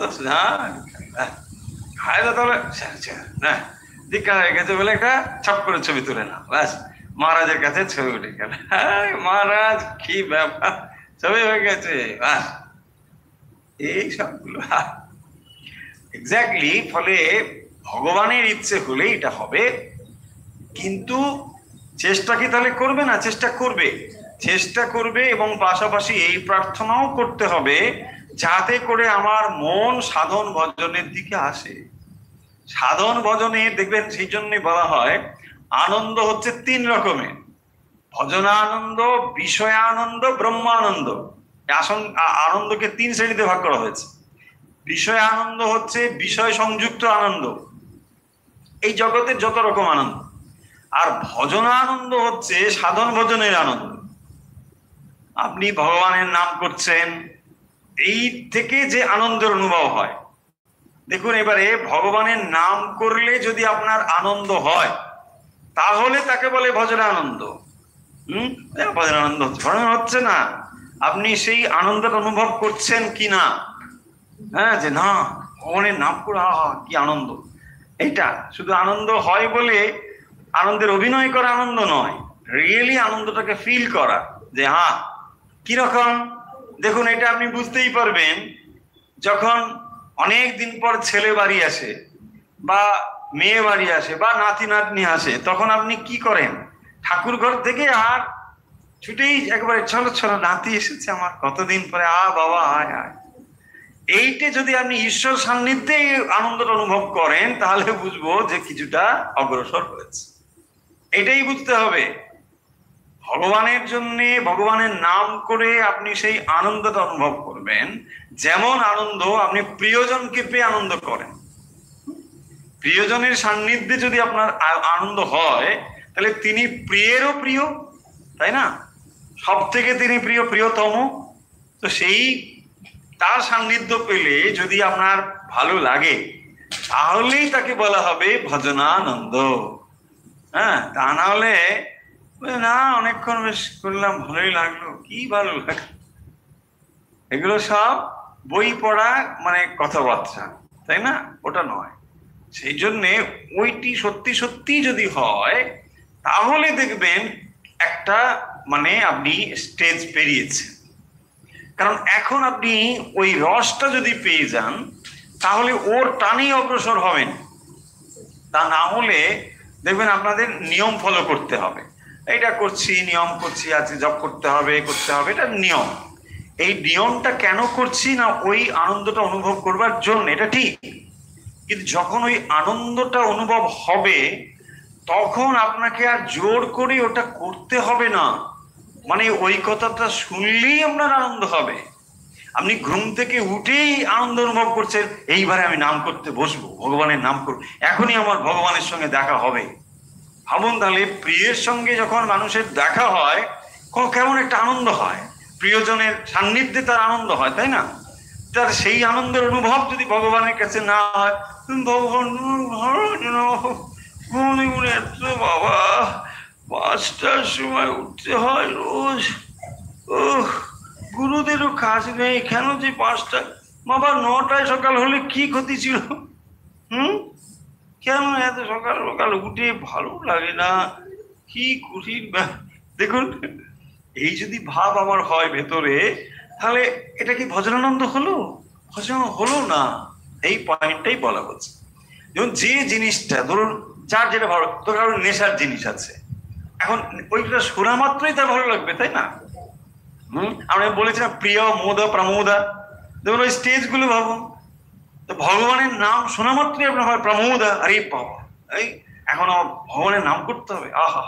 Speaker 1: তাহলে না, দীক্ষা হয়ে গেছে বলে একটা ছাপ করে ছবি তুলে না, ব্যাস মহারাজের কাছে ছবি উঠে গেল। মহারাজ কি ব্যাপার, ছবি হয়ে গেছে, ব্যাস এই সবগুলো এক্স্যাক্টলি। ফলে ভগবানের ইচ্ছে হলে এটা হবে, কিন্তু চেষ্টা কি তাহলে করবে না? চেষ্টা করবে, চেষ্টা করবে, এবং পাশাপাশি এই প্রার্থনাও করতে হবে যাতে করে আমার মন সাধন ভজনের দিকে আসে। সাধন ভজনে দেখবেন, সেই জন্যই বলা হয় আনন্দ হচ্ছে তিন রকমের: ভজনানন্দ, বিষয়ানন্দ, ব্রহ্মানন্দ। আনন্দকে তিন শ্রেণীতে ভাগ করা হয়েছে। বিষয় আনন্দ হচ্ছে বিষয় সংযুক্ত আনন্দ, এই জগতের যত রকম আনন্দ। আর ভজনানন্দ হচ্ছে সাধন ভজনের আনন্দ। আপনি ভগবানের নাম করছেন, এই থেকে যে আনন্দের অনুভব হয়। দেখুন, এবারে ভগবানের নাম করলে যদি আপনার আনন্দ হয় তাহলে তাকে বলে ভজনানন্দ। ভজনানন্দ হচ্ছে না, আপনি সেই আনন্দটা অনুভব করছেন কি না? হ্যাঁ, যে না ভগবানের নাম করে আহা কি আনন্দ। এইটা শুধু আনন্দ হয় বলে আনন্দের অভিনয় করা আনন্দ নয়, রিয়েলি আনন্দটাকে ফিল করা যে হ্যাঁ কিরকম। দেখুন, এটা আপনি বুঝতেই পারবেন যখন অনেক দিন পর ছেলে বাড়ি আসে বা মেয়ে বাড়ি আসে বা নাতি নাতনি আসে, তখন আপনি কি করেন? ঠাকুর ঘর থেকে আর ছুটেই একবারে চলো চলো নাতি এসেছে আমার, কতদিন পরে, বাবা আয় আয়। এইটা যদি আপনি ঈশ্বর সান্নিধ্যে আনন্দটা অনুভব করেন তাহলে বুঝবো যে কিছুটা অগ্রসর হয়েছে। এটাই বুঝতে হবে। ভগবানের জন্য, ভগবানের নাম করে আপনি সেই আনন্দটা অনুভব করবেন, যেমন আনন্দ আপনি প্রিয়জনকে পেয়ে আনন্দ করেন। প্রিয়জনের সান্নিধ্যে যদি আপনার আনন্দ হয় তাহলে তিনি প্রিয়েরও প্রিয়, তাই না? সব থেকে তিনি প্রিয়, প্রিয়তম। তো সেই তার সান্নিধ্য পেলে যদি আপনার ভালো লাগে তাহলেই তাকে বলা হবে ভজনানন্দ। হ্যাঁ, তা না হলে না অনেকক্ষণ বেশ করলাম, ভালোই লাগলো, কি ভালো লাগলো, এগুলো সব বই পড়া মানে কথাবার্তা, তাই না? ওটা নয়। সেই জন্যে ওইটি সত্যি সত্যি যদি হয় তাহলে দেখবেন একটা মানে আপনি স্টেজ পেরিয়েছেন। কারণ এখন আপনি ওই রসটা যদি পেয়ে যান তাহলে ওর টানেই অগ্রসর হবেন। তা না হলে দেখবেন আপনাদের নিয়ম ফলো করতে হবে। এইটা করছি, নিয়ম করছি, আজকে জব করতে হবে করতে হবে, এটা নিয়ম। এই নিয়মটা কেন করছি না? ওই আনন্দটা অনুভব করবার জন্য, এটা ঠিক। কিন্তু যখন ওই আনন্দটা অনুভব হবে তখন আপনাকে আর জোর করে ওটা করতে হবে না। মানে ওই কথাটা শুনলেই আপনার আনন্দ হবে। আপনি ঘুম থেকে উঠেই আনন্দ অনুভব করছেন, এইবারে আমি নাম করতে বসবো, ভগবানের নাম করবো, এখনই আমার ভগবানের সঙ্গে দেখা হবে। ভাবুন তাহলে, প্রিয়ের সঙ্গে যখন মানুষের দেখা হয় কেমন একটা আনন্দ হয়, প্রিয়জনের সান্নিধ্যে তার আনন্দ হয়, তাই না? তার সেই আনন্দের অনুভব যদি ভগবানের কাছে না হয়, ভগবান বাবা 5টার সময় উঠতে হয় রোজ, গুরুদেরও কাজ নেই, কেন যে 5টা, বাবা 9টায় সকাল হলে কি ক্ষতি ছিল? কেন এত সকাল সকাল উঠে ভালো লাগে না, কি কঠিন। দেখুন, এই যদি ভাব আমার হয় ভেতরে, তাহলে এটা কি ভজনানন্দ হলো? ভজন হলো না। এই পয়েন্টটাই বলা হচ্ছে। যেমন যে জিনিসটা ধরুন যার যেটা ভালো, তোর কারণ নেশার জিনিস আছে, এখন ওইটা শোনা মাত্রই তার ভালো লাগবে, তাই না? আমরা বলেছিলাম প্রিয় মোদা প্রমোদা, দেখুন ওই স্টেজ গুলো ভাবুন। তো ভগবানের নাম শোনা মাত্রই আপনার হয় প্রমোদা, আরে বাবা এই এখন আমার ভগবানের নাম করতে হবে, আহা,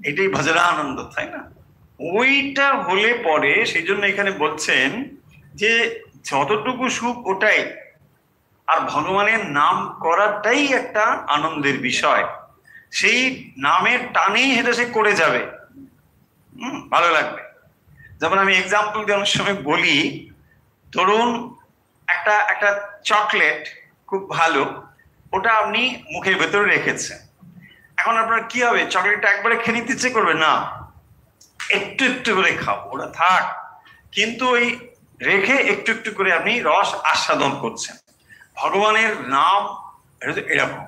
Speaker 1: এটাই ভজনানন্দ, তাই না? ওইটা হলে পরে সেই জন্য এখানে বলছেন যে যতটুকু সুখ ওটাই, আর ভগবানের নাম করাটাই একটা আনন্দের বিষয়। সেই নামের টানেই সেটা সে করে যাবে, ভালো লাগবে। যেমন আমি এক্সাম্পল দিয়ে অনেক সময় বলি, ধরুন একটা একটা চকলেট খুব ভালো, ওটা আপনি মুখের ভেতরে রেখেছেন। এখন আপনার কি হবে? চকলেটটা একবারে খেয়ে নিতে ইচ্ছে করবে না, একটু একটু করে খাবো, ওটা থাক। কিন্তু ওই রেখে একটু একটু করে আপনি রস আস্বাদন করছেন। ভগবানের নাম এরকম,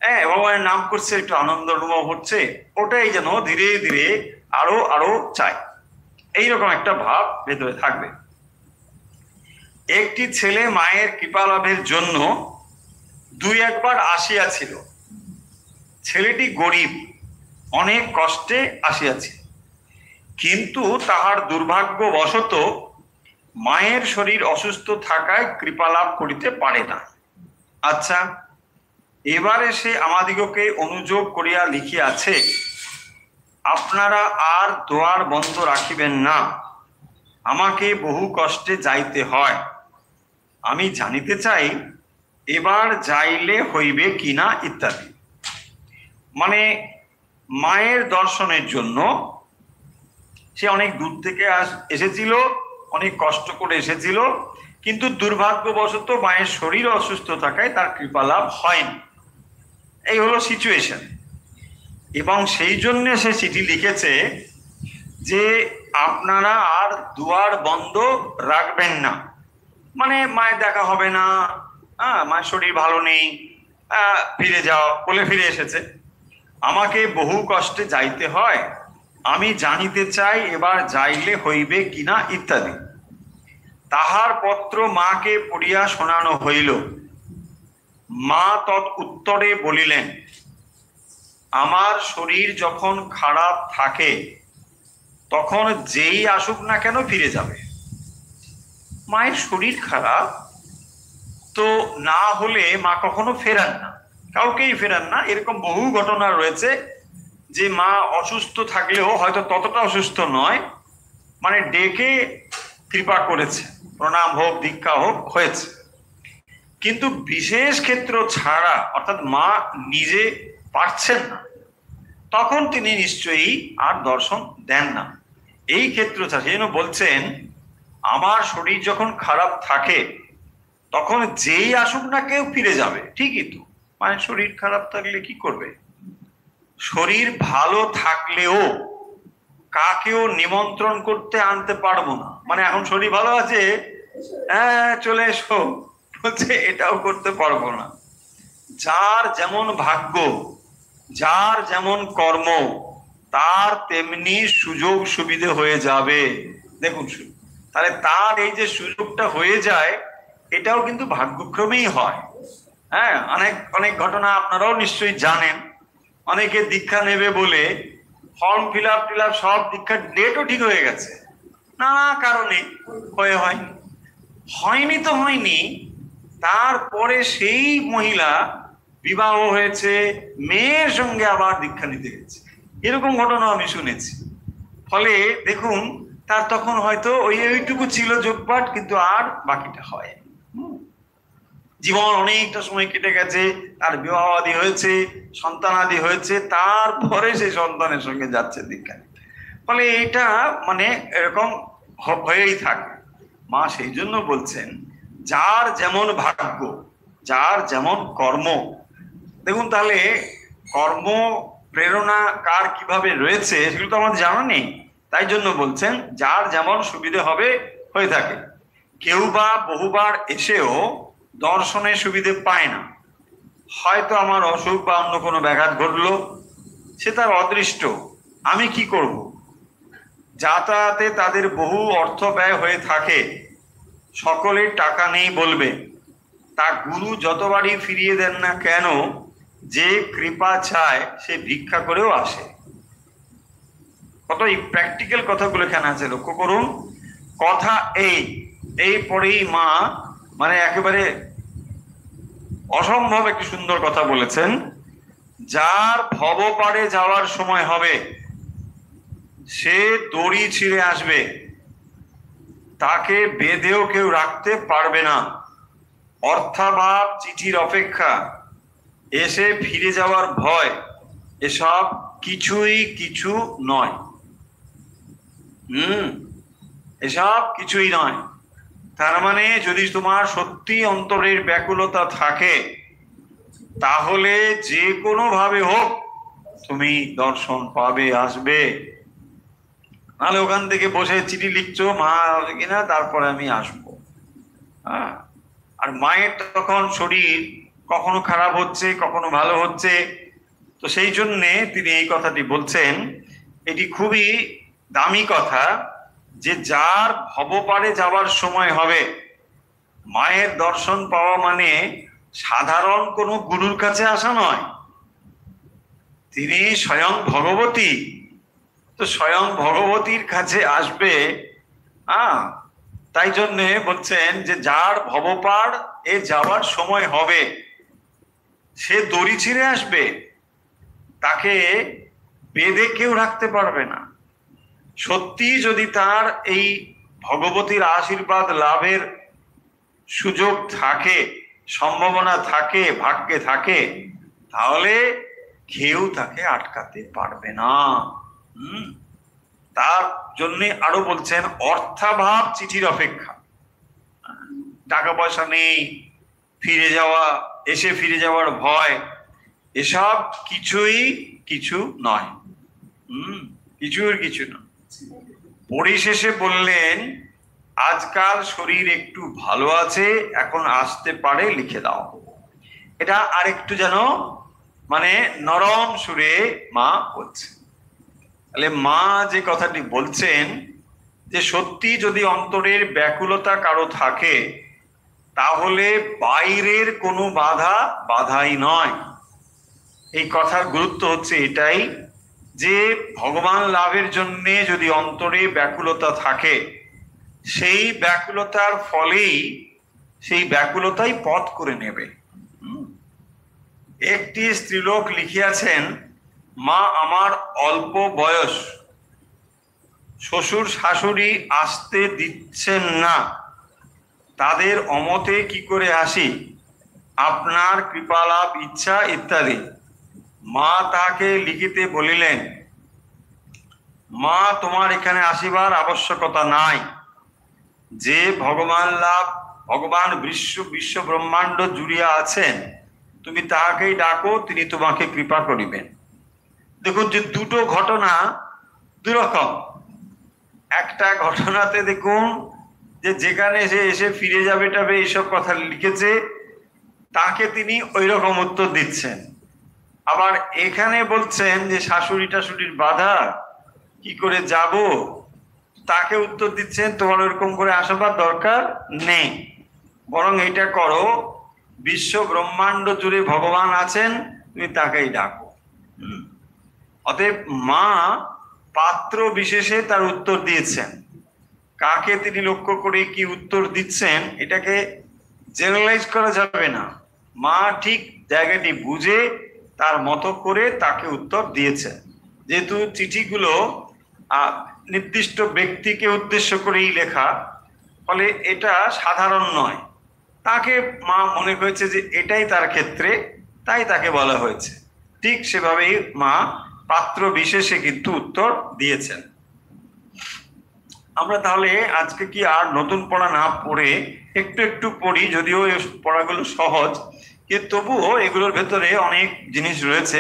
Speaker 1: হ্যাঁ, ভগবানের নাম করছে, একটু আনন্দ অনুভব হচ্ছে, ওটাই যেন ধীরে ধীরে আরো আরো চাই, এইরকম একটা ভাব ভেতরে থাকবে। একটি ছেলে মায়ের কৃপা লাভের জন্য দুই একবার আসিয়াছিল। ছেলেটি গরিব, অনেক কষ্টে আসিয়াছে, কিন্তু তাহার দুর্ভাগ্যবশত মায়ের শরীর অসুস্থ থাকায় কৃপা লাভ করিতে পারে না। আচ্ছা, এবারে সে আমাদিগকে অনুযোগ করিয়া লিখিয়াছে, আপনারা আর দোয়ার বন্ধ রাখিবেন না, আমাকে বহু কষ্টে যাইতে হয়। আমি জানিতে চাই এবার যাইলে হইবে কিনা ইত্যাদি। মানে মায়ের দর্শনের জন্য সে অনেক দূর থেকে এসেছিল, অনেক কষ্ট করে এসেছিল, কিন্তু দুর্ভাগ্যবশত মায়ের শরীর অসুস্থ থাকায় তার কৃপা লাভ হয়নি। এই হলো সিচুয়েশন। এবং সেই জন্য সে চিঠি লিখেছে যে আপনারা আর দুয়ার বন্ধ রাখবেন না, মানে মায়ের দেখা হবে না, মায়ের শরীর ভালো নেই, ফিরে যাও বলে ফিরে এসেছে। আমাকে বহু কষ্টে যাইতে হয়, আমি জানিতে চাই এবার যাইলে হইবে কিনা ইত্যাদি। তাহার পত্র মাকে পড়িয়া শোনানো হইল। মা তৎ উত্তরে বলিলেন, আমার শরীর যখন খারাপ থাকে তখন যেই আসুক না কেন ফিরে যাবে। মায়ের শরীর খারাপ তো না হলে মা কখনো ফেরান না, কাউকেই ফেরান না। এরকম বহু ঘটনা রয়েছে যে মা অসুস্থ থাকলেও হয়তো ততটা অসুস্থ নয়, মানে ডেকে কৃপা করেছে, প্রণাম হোক দীক্ষা হোক হয়েছে। কিন্তু বিশেষ ক্ষেত্র ছাড়া, অর্থাৎ মা নিজে পারছেন না, তখন তিনি নিশ্চয়ই আর দর্শন দেন না। এই ক্ষেত্র ছাড়া সেই জন্য বলছেন, আমার শরীর যখন খারাপ থাকে তখন যেই আসুক না কেউ ফিরে যাবে। ঠিকই তো, মানে শরীর খারাপ থাকলে কি করবে? শরীর ভালো থাকলেও কাকেও নিমন্ত্রণ করতে আনতে পারবো না, মানে এখন শরীর ভালো আছে, হ্যাঁ চলে এসো বলছে, এটাও করতে পারবো না। যার যেমন ভাগ্য, যার যেমন কর্ম, তার তেমনি সুযোগ সুবিধে হয়ে যাবে। দেখুন, তাহলে তার এই যে সুযোগটা হয়ে যায়, এটাও কিন্তু ভাগ্যক্রমেই হয়। হ্যাঁ, অনেক অনেক ঘটনা আপনারাও নিশ্চয়ই জানেন। অনেকে দীক্ষা নেবে বলে ফর্ম ফিল আপ সব দীক্ষার ডেটও ঠিক হয়ে গেছে, নানা কারণে হয়নি তো হয়নি। তারপরে সেই মহিলা বিবাহ হয়েছে, মেয়ের সঙ্গে আবার দীক্ষা নিতে গেছে, এরকম ঘটনা আমি শুনেছি। ফলে দেখুন, তার তখন হয়তো ওইটুকু ছিল যোগপাঠ, কিন্তু আর বাকিটা হয়। জীবন অনেকটা সময় কেটে গেছে, তার বিবাহ আদি হয়েছে, সন্তান আদি হয়েছে, তারপরে সেই সন্তানের সঙ্গে যাচ্ছে দীক্ষা নিতে। ফলে এটা মানে এরকম হয়েই থাকে। মা সেই জন্য বলছেন, যার যেমন ভাগ্য, যার যেমন কর্ম। দেখুন, তাহলে কর্ম প্রেরণা কার কিভাবে রয়েছে সেগুলো তো আমাদের জানা নেই। তাই জন্য বলছেন, যার যেমন সুবিধে হবে হয়ে থাকে। কেউ বা বহুবার এসেও দর্শনের সুবিধে পায় না, হয়তো আমার অসুখ বা অন্য কোনো ব্যাঘাত ঘটলো, সে তার অদৃষ্ট। আমি কি করব? যাতায়াতে তাদের বহু অর্থ ব্যয় হয়ে থাকে, সকলের টাকা নেই বলবে। তা গুরু যতবারই ফিরিয়ে দেন না কেন, যে কৃপা চায় সে ভিক্ষা করেও আসে। কত এই প্র্যাকটিক্যাল কথাগুলো এখানে আছে, লক্ষ্য করুন। কথা এই পরেই মা মানে একেবারে অসম্ভব একটি সুন্দর কথা বলেছেন। যার ভবপারে যাওয়ার সময় হবে, সে দড়ি ছিঁড়ে আসবে, তাকে বেঁধেও কেউ রাখতে পারবে না। অর্থাভাব, চিঠির অপেক্ষা, এসে ফিরে যাওয়ার ভয়, এসব কিছুই কিছু নয়। এসব কিছুই নয়। তার মানে যদি তোমার সত্যি অন্তরের ব্যাকুলতা থাকে, তাহলে যে কোনো ভাবে হোক তুমি দর্শন পাবে, আসবে। নাহলে ওখান থেকে বসে চিঠি লিখছো, মা আসবে কিনা, তারপরে আমি আসবো। হ্যাঁ, আর মায়ের তখন শরীর কখনো খারাপ হচ্ছে, কখনো ভালো হচ্ছে। তো সেই জন্যে তিনি এই কথাটি বলছেন। এটি খুবই দামি কথা, যে যার ভবপারে যাওয়ার সময় হবে, মায়ের দর্শন পাওয়া মানে সাধারণ কোনো গুরুর কাছে আসা নয়, তিনি স্বয়ং ভগবতী। তো স্বয়ং ভগবতীর কাছে আসবে। তাই জন্যে বলছেন যে যার ভবপাড় এ যাওয়ার সময় হবে, সে দড়ি ছিঁড়ে আসবে, তাকে বেঁধে কেউ রাখতে পারবে না। সত্যি যদি তার এই ভগবতীর আশীর্বাদ লাভের সুযোগ থাকে, সম্ভাবনা থাকে, ভাগ্যে থাকে, তাহলে কেউ তাকে আটকাতে পারবে না। তার জন্য আরো বলছেন অর্থাভাব চিঠির অপেক্ষা। টাকা পয়সা নেই, ফিরে যাওয়া, এসে ফিরে যাওয়ার ভয়, এসব কিছুই কিছু নয়। কিছুর কিছু নয়। পরিশেষে বললেন আজকাল শরীর একটু ভালো আছে, এখন আসতে পারে, লিখে দাও। এটা আরেকটু যেন মানে নরম সুরে মা বলছে। তাহলে মা যে কথাটি বলছেন যে সত্যি যদি অন্তরের ব্যাকুলতা কারো থাকে, তাহলে বাইরের কোনো বাধাই নয়। এই কথার গুরুত্ব হচ্ছে এটাই যে ভগবান লাভের জন্যে যদি অন্তরে ব্যাকুলতা থাকে, সেই ব্যাকুলতার ফলেই সেই ব্যাকুলতাই পথ করে নেবে। একটি স্ত্রীলোক লিখিয়াছেন, মা আমার অল্প বয়স, শ্বশুর শাশুড়ি আসতে দিচ্ছেন না, তাদের অমতে কি করে আসি, আপনার কৃপালাভ ইচ্ছা ইত্যাদি। মা তাকে লিখিতে বলিলেন, মা তোমার এখানে আসিবার আবশ্যকতা নাই, যে ভগবান লাভ, ভগবান বিশ্ব ব্রহ্মাণ্ড জুড়িয়া আছেন, তুমি তাহাকেই ডাকো, তিনি তোমাকে কৃপা করিবেন। দেখুন যে দুটো ঘটনা দুরকম। একটা ঘটনাতে দেখুন যে যেখানে সে এসে ফিরে যাবে টাবে এইসব কথা লিখেছে, তাকে তিনি ওই রকম উত্তর দিচ্ছেন। আবার এখানে বলছেন যে শাশুড়ি টাশুড়ির বাধা, কি করে যাব, তাকে উত্তর দিচ্ছেন তোমার ওরকম করে আসবার দরকার নেই, বরং এটা করো, বিশ্ব ব্রহ্মাণ্ড জুড়ে ভগবান আছেন, তুমি তাকেই ডাকো। অতএব মা পাত্র বিশেষে তার উত্তর দিয়েছেন। কাকে তিনি লক্ষ্য করে কি উত্তর দিচ্ছেন এটাকে জেনারেলাইজ করা যাবে না। মা ঠিক জায়গাটি বুঝে তার মতো করে তাকে উত্তর দিয়েছেন। যেহেতু চিঠিগুলো নির্দিষ্ট ব্যক্তিকে উদ্দেশ্য করেই লেখা, ফলে এটা সাধারণ নয়। তাকে মা মনে করেছে যে এটাই তার ক্ষেত্রে, তাই তাকে বলা হয়েছে। ঠিক সেভাবেই মা পাত্র বিশেষে কিন্তু উত্তর দিয়েছেন। আমরা তাহলে আজকে কি আর নতুন পড়া না পড়ে একটু একটু পড়ি, যদিও এই পড়াগুলো সহজ, কিন্তু তবুও এগুলোর ভেতরে অনেক জিনিস রয়েছে।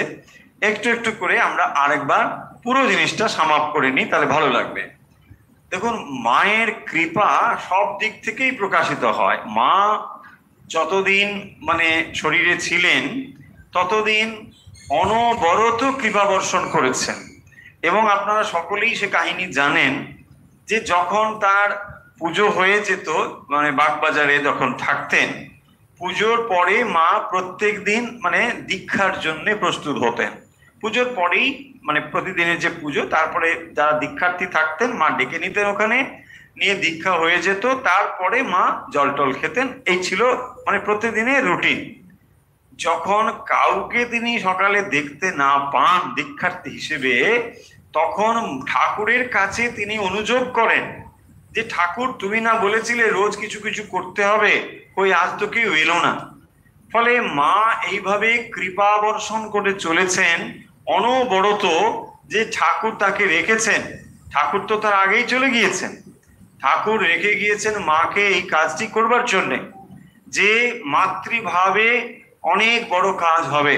Speaker 1: একটু একটু করে আমরা আরেকবার পুরো জিনিসটা সামাপ করে নিই, তাহলে ভালো লাগবে। দেখুন, মায়ের কৃপা সব দিক থেকেই প্রকাশিত হয়। মা যতদিন মানে শরীরে ছিলেন ততদিন অনবরত কৃপা বর্ষণ করেছেন। এবং আপনারা সকলেই সে কাহিনী জানেন যে যখন তার পুজো হয়ে যেত, মানে বাগবাজারে যখন থাকতেন, পুজোর পরে মা প্রত্যেক দিন মানে দীক্ষার জন্য প্রস্তুত হতেন। পুজোর পরেই মানে প্রতিদিনের যে পুজো, তারপরে যারা দীক্ষার্থী থাকতেন মা ডেকে নিতেন, ওখানে নিয়ে দীক্ষা হয়ে যেত, তারপরে মা জল টল খেতেন। এই ছিল মানে প্রতিদিনের রুটিন। যখন কাউকে তিনি সকালে দেখতে না পান দীক্ষার্থী হিসেবে, তখন ঠাকুরের কাছে তিনি অনুযোগ করেন যে ঠাকুর তুমি না বলেছিলে রোজ কিছু কিছু করতে হবে, ওই আজ তো কেউ এলো না। ফলে মা এইভাবে কৃপা বর্ষণ করে চলেছেন অনবরত, যে ঠাকুর তাকে রেখেছেন। ঠাকুর তো তার আগেই চলে গিয়েছেন, ঠাকুর রেখে গিয়েছেন মাকে এই কাজটি করবার জন্যে, যে মাতৃভাবে অনেক বড় কাজ হবে।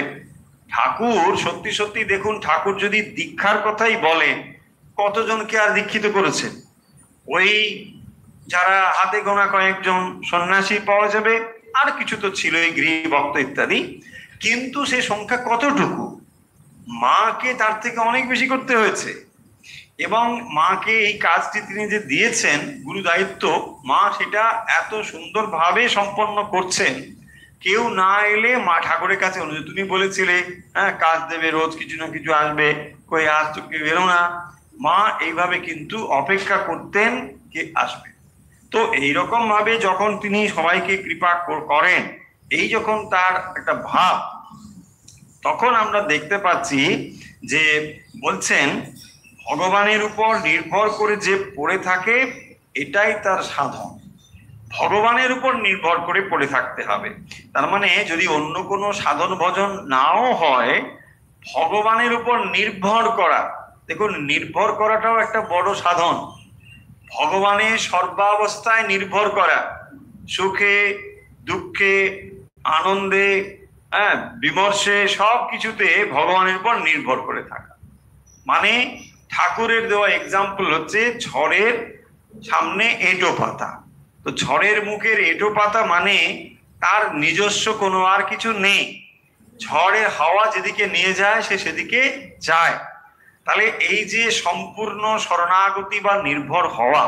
Speaker 1: ঠাকুর সত্যি সত্যি দেখুন, ঠাকুর যদি দীক্ষার কথাই বলেন, কতজনকে আর দীক্ষিত করেছেন? ওই যারা হাতে গোনা কয়েকজন সন্ন্যাসী পাওয়া যাবে, আর কিছু তো ছিলই, গৃহী ভক্ত ইত্যাদি, কিন্তু সে সংখ্যা কতটুকু? মাকে তার থেকে অনেক বেশি করতে হয়েছে। এবং মাকে এই কাজটি তিনি যে দিয়েছেন গুরু দায়িত্ব, মা সেটা এত সুন্দরভাবে সম্পন্ন করছেন। কেউ না এলে মা ঠাকুরের কাছে অনুযায়ী, তুমি বলেছিলে হ্যাঁ কাজ দেবে, রোজ কিছু না কিছু আসবে, কই আজ তো কেউ এলো না। মা এইভাবে কিন্তু অপেক্ষা করতেন কে আসবে। তো এইরকম ভাবে যখন তিনি সবাইকে কৃপা করেন, এই যখন তার একটা ভাব, তখন আমরা দেখতে পাচ্ছি যে বলছেন ভগবানের উপর নির্ভর করে যে পড়ে থাকে এটাই তার সাধন। ভগবানের উপর নির্ভর করে পড়ে থাকতে হবে। তার মানে যদি অন্য কোনো সাধন ভজন নাও হয়, ভগবানের উপর নির্ভর করা, দেখুন নির্ভর করাটাও একটা বড় সাধন। ভগবানের সর্বাবস্থায় নির্ভর করা, সুখে দুঃখে আনন্দে হ্যাঁ বিমর্ষে সব কিছুতে ভগবানের উপর নির্ভর করে থাকা। মানে ঠাকুরের দেওয়া এক্সাম্পল হচ্ছে ঝড়ের সামনে এঁটো পাতা। তো ঝড়ের মুখের এঁটো পাতা মানে তার নিজস্ব কোনো আর কিছু নেই, ঝড়ের হাওয়া যেদিকে নিয়ে যায় সে সেদিকে যায়। তাহলে এই যে সম্পূর্ণ শরণাগতি বা নির্ভর হওয়া,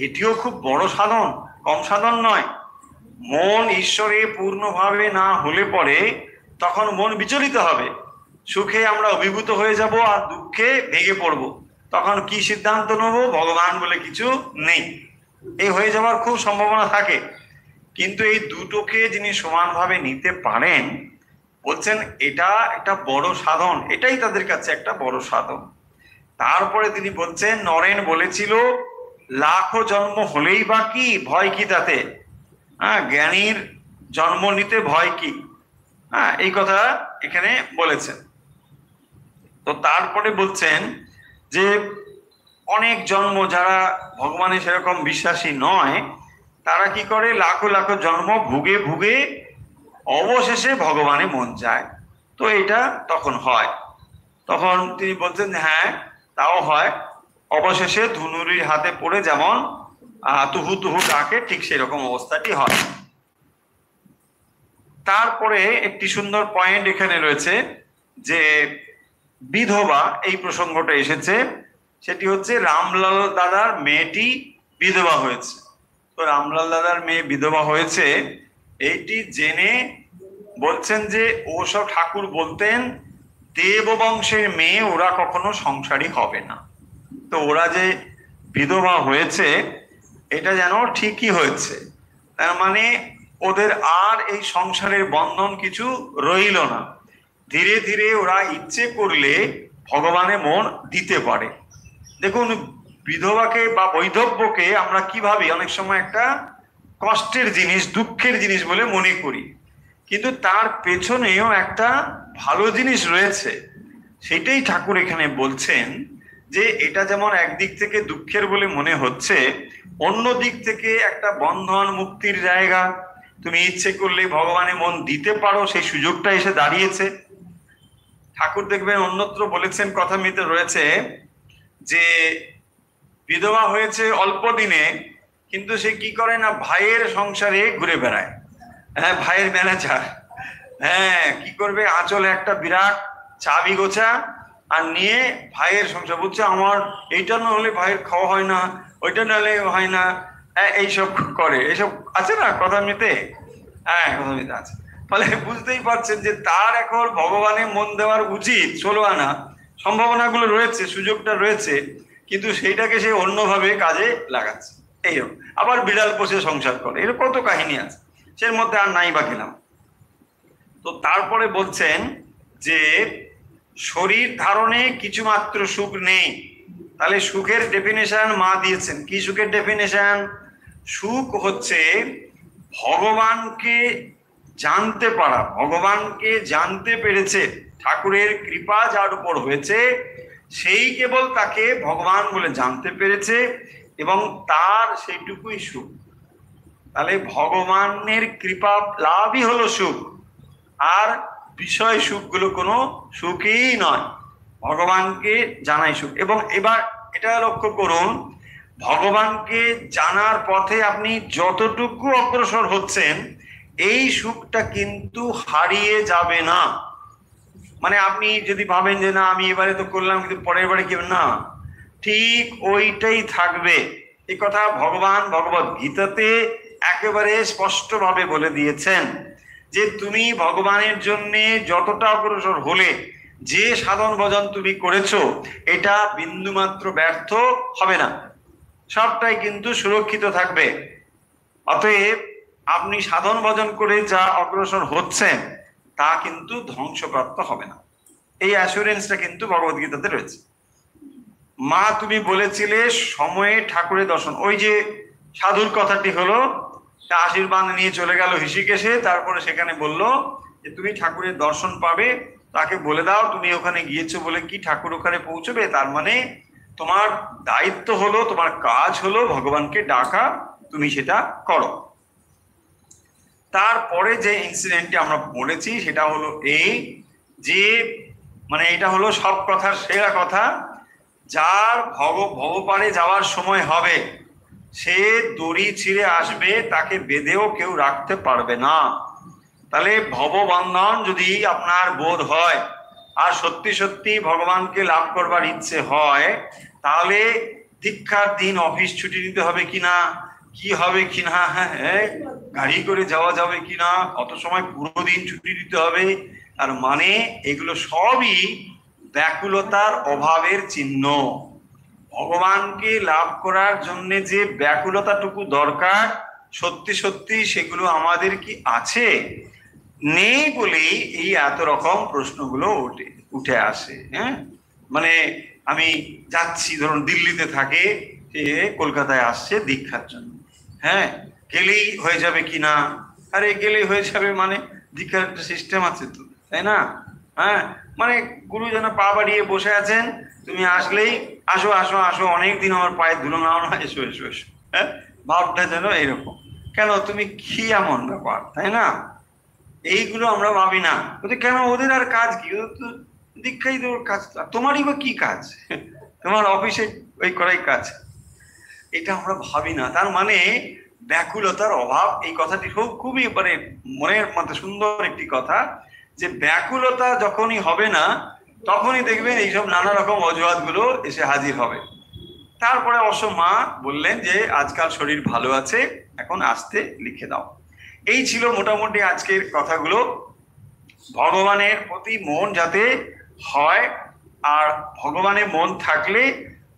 Speaker 1: এটিও খুব বড় সাধন, কম সাধন নয়। মন ঈশ্বরে পূর্ণভাবে না হলে পরে তখন মন বিচলিত হবে, সুখে আমরা অভিভূত হয়ে যাব আর দুঃখে ভেঙে পড়ব। তখন কি সিদ্ধান্ত নেব, ভগবান বলে কিছু নেই, এই হয়ে যাওয়ার খুব সম্ভাবনা থাকে। কিন্তু এই দুটোকে যিনি সমানভাবে নিতে পারেন, বলছেন এটা একটা বড় সাধন, এটাই তাদের কাছে একটা বড় সাধন। তারপরে তিনি বলছেন নরেন বলেছিল লাখো জন্ম হলেই বা কি, ভয় কি তাতে, হ্যাঁ জ্ঞানীর জন্ম নিতে ভয় কি, হ্যাঁ এই কথা এখানে বলেছেন। তো তারপরে বলছেন যে অনেক জন্ম যারা ভগবানের সেরকম বিশ্বাসী নয়, তারা কি করে লাখো লাখো জন্ম ভুগে ভুগে অবশেষে ভগবানে মন যায়। তো এটা তখন হয়, তখন তিনি বলছেন হ্যাঁ তাও হয়, অবশেষে ধুনুরির হাতে পড়ে যেমন তুহু তুহু ডাকে ঠিক সেরকম অবস্থাটি হয়। তারপরে একটি সুন্দর পয়েন্ট এখানে রয়েছে যে বিধবা এই প্রসঙ্গটা এসেছে, সেটি হচ্ছে রামলাল দাদার মেয়েটি বিধবা হয়েছে। তো রামলাল দাদার মেয়ে বিধবা হয়েছে এইটি জেনে বলছেন যে ওসব ঠাকুর বলতেন দেব বংশের মেয়ে ওরা কখনো সংসারী হবে না। তো ওরা যে বিধবা হয়েছে এটা যেন ঠিকই হয়েছে, তার মানে ওদের আর এই সংসারের বন্ধন কিছু রইল না। ধীরে ধীরে ওরা ইচ্ছে করলে ভগবানে মন দিতে পারে। দেখুন বিধবাকে বা বৈধব্যকে আমরা কি ভাবি, অনেক সময় একটা কষ্টের জিনিস, দুঃখের জিনিস বলে মনে করি, কিন্তু তার পেছনেও একটা ভালো জিনিস রয়েছে। সেটাই ঠাকুর এখানে বলছেন যে এটা যেমন একদিক থেকে দুঃখের বলে মনে হচ্ছে, অন্য দিক থেকে একটা বন্ধন মুক্তির জায়গা। তুমি ইচ্ছে করলে ভগবানে মন দিতে পারো, সেই সুযোগটা এসে দাঁড়িয়েছে। ঠাকুর দেখবেন অন্যত্র বলেছেন, কথা মিতে রয়েছে যে বিধবা হয়েছে অল্প দিনে, কিন্তু সে কি করে না ভাইয়ের সংসারে ঘুরে বেড়ায়, হ্যাঁ ভাইয়ের ম্যানেজার, হ্যাঁ কি করবে আঁচলে একটা বিরাট চাবি গোছা আর নিয়ে ভাইয়ের সংসার, বলছে আমার এইটা না হলে ভাইয়ের খাওয়া হয় না, ওইটা না হলে হয় না, এইসব করে, এইসব আছে না কথা মিতে, হ্যাঁ কথা মিতে আছে। ফলে বুঝতেই পারছেন যে তার এখন ভগবানে মন দেওয়ার উচিত, 16 আনা সম্ভাবনাগুলো রয়েছে, সুযোগটা রয়েছে, কিন্তু সেইটাকে সে অন্যভাবে কাজে লাগাচ্ছে। এইরকম আবার বিড়াল পোষে সংসার করে, এর কত কাহিনী আছে, সের মধ্যে আর নাই বা গেলাম। তো তারপরে বলছেন যে শরীর ধারণে কিছু মাত্র সুখ নেই। তাহলে সুখের ডেফিনেশন মা দিয়েছেন, কি সুখের ডেফিনেশন? সুখ হচ্ছে ভগবানকে জানতে পারা, ভগবানকে জানতে পেরেছে, ঠাকুরের কৃপা যার উপর হয়েছে সেই কেবল তাকে ভগবান বলে জানতে পেরেছে এবং তার সেইটুকুই সুখ। তাহলে ভগবানের কৃপা লাভই হলো সুখ, আর বিষয় সুখগুলো কোনো সুখই নয়, ভগবানকে জানাই সুখ। এবং এবার এটা লক্ষ্য করুন, ভগবানকে জানার পথে আপনি যতটুকু অগ্রসর হচ্ছেন এই সুখটা কিন্তু হারিয়ে যাবে না। মানে আপনি যদি ভাবেন যে না আমি এবারে তো করলাম কিন্তু পরের বারে কি না, ঠিক ওইটাই থাকবে। এই কথা ভগবান ভগবদ গীতাতে একেবারে স্পষ্টভাবে বলে দিয়েছেন যে তুমি ভগবানের জন্য যতটা অগ্রসর হলে, যে সাধন ভজন তুমি করেছো, এটা বিন্দুমাত্র ব্যর্থ হবে না, সবটাই কিন্তু সুরক্ষিত থাকবে। অতএব আপনি সাধন ভজন করে যা অগ্রসর হচ্ছেন তা কিন্তু ধ্বংসপ্রাপ্ত হবে না। এই অ্যাসুরেন্সটা কিন্তু ভগবদ্গীতাতে রয়েছে। মা তুমি বলেছিলে সময়ে ঠাকুরের দর্শন, ওই যে সাধুর কথাটি হলো, আশীর্বাদ নিয়ে চলে গেল ঋষিকেশে, তারপরে সেখানে বলল যে তুমি ঠাকুরের দর্শন পাবে, তাকে বলে দাও তুমি ওখানে গিয়েছো বলে কি ঠাকুর ওখানে পৌঁছবে। তার মানে তোমার দায়িত্ব হলো, তোমার কাজ হলো ভগবানকে ডাকা, তুমি সেটা করো। তারপরে যে ইনসিডেন্টটি আমরা বলেছি সেটা হলো এই যে, মানে এটা হলো সব কথার সেরা কথা, যার ভবপারে যাওয়ার সময় হবে সে দড়ি ছিঁড়ে আসবে, তাকে বেঁধেও কেউ রাখতে পারবে না। তাহলে ভববন্ধন যদি আপনার বোধ হয় আর সত্যি সত্যি ভগবানকে লাভ করবার ইচ্ছে হয়, তাহলে দীক্ষার দিন অফিস ছুটি নিতে হবে কিনা, কি হবে কিনা, হ্যাঁ গাড়ি করে যাওয়া যাবে কিনা, কত সময় পুরো দিন ছুটি দিতে হবে, আর মানে এগুলো সবই ব্যাকুলতার অভাবের চিহ্ন। ভগবানকে লাভ করার জন্য যে ব্যাকুলতাটুকু দরকার, সত্যি সত্যি সেগুলো আমাদের কি আছে? নেই বলেই এই এত রকম প্রশ্নগুলো উঠে আসে। হ্যাঁ, মানে আমি যাচ্ছি, ধরুন দিল্লিতে থাকে, সে কলকাতায় আসছে দীক্ষার জন্য, হ্যাঁ গেলেই হয়ে যাবে কিনা, আরে গেলেই হয়ে যাবে মানে দীক্ষার একটা সিস্টেম আছে তো, তাই না? হ্যাঁ, মানে গুরু যেন পা বাড়িয়ে বসে আছেন, তুমি আসলেই আসো আসো আসো, অনেকদিন আমার পায়ে ধুলো নাও না, এসো এসো এসো, হ্যাঁ ভাবটা যেন এইরকম। কেন, তুমি কি এমন ব্যাপার, তাই না? এইগুলো আমরা ভাবি না, কেন ওদের আর কাজ কি, দীক্ষাই তোর কাজ, তোমারই বা কি কাজ, তোমার অফিসে ওই করাই কাজ, এটা আমরা ভাবি না। তার মানে ব্যাকুলতার অভাব, এই কথাটি খুবই মানে মনের মধ্যে সুন্দর একটি কথা, যে ব্যাকুলতা যখনই হবে না তখনই দেখবেন এইসব নানা রকম অজুহাত গুলো এসে হাজির হবে। তারপরে অবশ্য মা বললেন যে আজকাল শরীর ভালো আছে, এখন আসতে লিখে দাও। এই ছিল মোটামুটি আজকের কথাগুলো। ভগবানের প্রতি মন যাতে হয়, আর ভগবানের মন থাকলে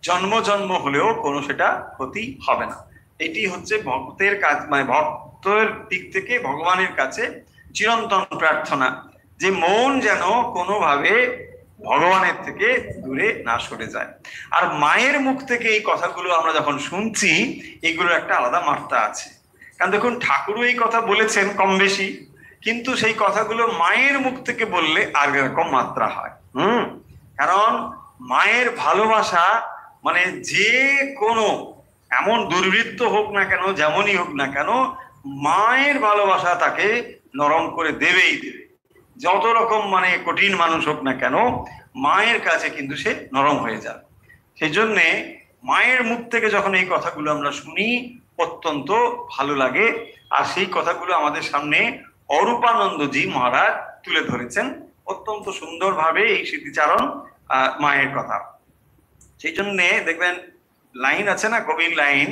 Speaker 1: জন্ম জন্ম হলেও কোনো সেটা ক্ষতি হবে না। এটি হচ্ছে ভক্তের কাজ, মানে ভক্তের দিক থেকে ভগবানের কাছে চিরন্তন প্রার্থনা, যে মন যেন কোনোভাবে ভগবানের থেকে দূরে না সরে যায়। আর মায়ের মুখ থেকে এই কথাগুলো আমরা যখন শুনছি, এগুলোর একটা আলাদা মাত্রা আছে। কারণ দেখুন, ঠাকুরও এই কথা বলেছেন কম বেশি, কিন্তু সেই কথাগুলো মায়ের মুখ থেকে বললে আর এরকম মাত্রা হয়। কারণ মায়ের ভালোবাসা মানে যে কোনো এমন দুর্বৃত্ত হোক না কেন, যেমনই হোক না কেন, মায়ের ভালোবাসা তাকে নরম করে দেবেই দেবে। যত রকম মানে কঠিন মানুষ হোক না কেন, মায়ের কাছে কিন্তু সে নরম হয়ে যায়। সেই জন্যে মায়ের মুখ থেকে যখন এই কথাগুলো আমরা শুনি, অত্যন্ত ভালো লাগে। আর সেই কথাগুলো আমাদের সামনে অরূপানন্দজি মহারাজ তুলে ধরেছেন অত্যন্ত সুন্দরভাবে, এই স্মৃতিচারণ মায়ের কথা। সেই জন্যে দেখবেন লাইন আছে না, কবির লাইন,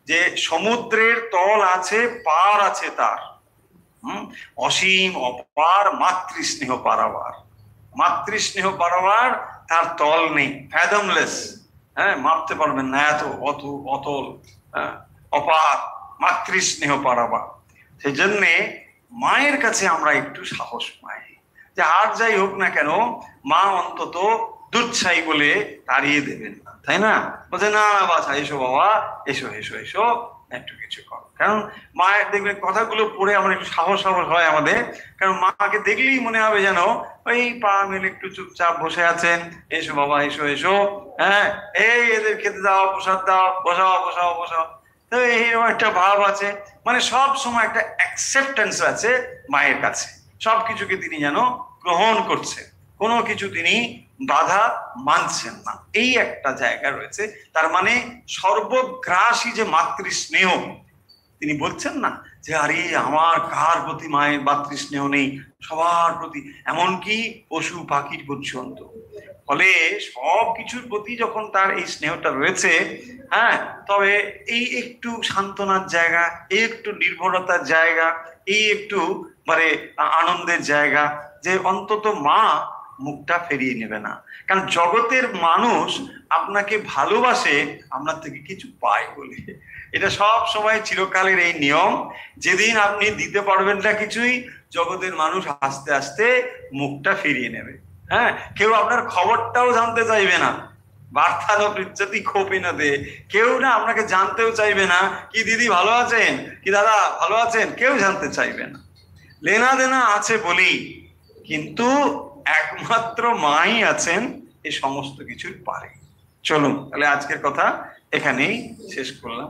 Speaker 1: যে সমুদ্রের তল আছে পার আছে তার, অসীম অপার মাতৃস্নেহ পারাবার। মাতৃস্নেহ পারাবার, তার তল নেই, ফ্যাদমলেস, হ্যাঁ মাপতে পারবেন না, এত অতল, অপার মাতৃস্নেহ পারাবার। সেই জন্যে মায়ের কাছে আমরা একটু সাহস পাই, যে আর যাই হোক না কেন মা অন্তত দুচ্ছাই বলে তাড়িয়ে দেবেন না, তাই না? বলছে না বাছা, এসো বাবা, এসো এসো এসো, একটু কিছু করো। কারণ মায়ের দেখবেন কথাগুলো পড়ে আমার একটু সাহস হয় আমাদের, কারণ মাকে দেখলেই মনে হবে যেন ওই পা মেলে একটু চুপচাপ বসে আছেন, এসো বাবা এসো এসো, হ্যাঁ এই এদের খেতে দাও, প্রসাদ দাও, বসাও বসাও বসাও, তো এইরকম একটা ভাব আছে। মানে সব সময় একটা অ্যাকসেপ্টেন্স আছে মায়ের কাছে, সবকিছুকে তিনি যেন গ্রহণ করছেন, কোনো কিছু তিনি বাধা মানছেন না, এই একটা জায়গা রয়েছে। তার মানে সর্বগ্রাসী যে মাতৃস্নেহ, তিনি বলছেন না যে আরে আমার কার প্রতি মায়ের মাতৃস্নেহ নেই, সবার প্রতি, এমনকি পশু পাখির পর্যন্ত। ফলে সব কিছুর প্রতি যখন তার এই স্নেহটা রয়েছে, হ্যাঁ, তবে এই একটু সান্ত্বনার জায়গা, এই একটু নির্ভরতার জায়গা, এই একটু মানে আনন্দের জায়গা, যে অন্তত মা মুখটা ফিরিয়ে নেবে না। কারণ জগতের মানুষ আপনাকে ভালোবাসে আপনার থেকে কিছু পায় বলে। এটা সব সময় চিরকালের এই নিয়ম। যেদিন আপনি দিতে পারবেন না কিছুই, জগতের মানুষ আস্তে আস্তে মুখটা ফিরিয়ে নেবে। হ্যাঁ, কেউ আপনার খবরটাও জানতে চাইবে না। বার্তানো পৃচ্ছতি খোপে না দে, কেউ না আপনাকে জানতেও চাইবে না, কি দিদি ভালো আছেন, কি দাদা ভালো আছেন, কেউ জানতে চাইবে না। লেনা দেনা আছে বলি, কিন্তু একমাত্র মাই আছেন এই সমস্ত কিছুর পারে। চলুন তাহলে আজকের কথা এখানেই শেষ করলাম।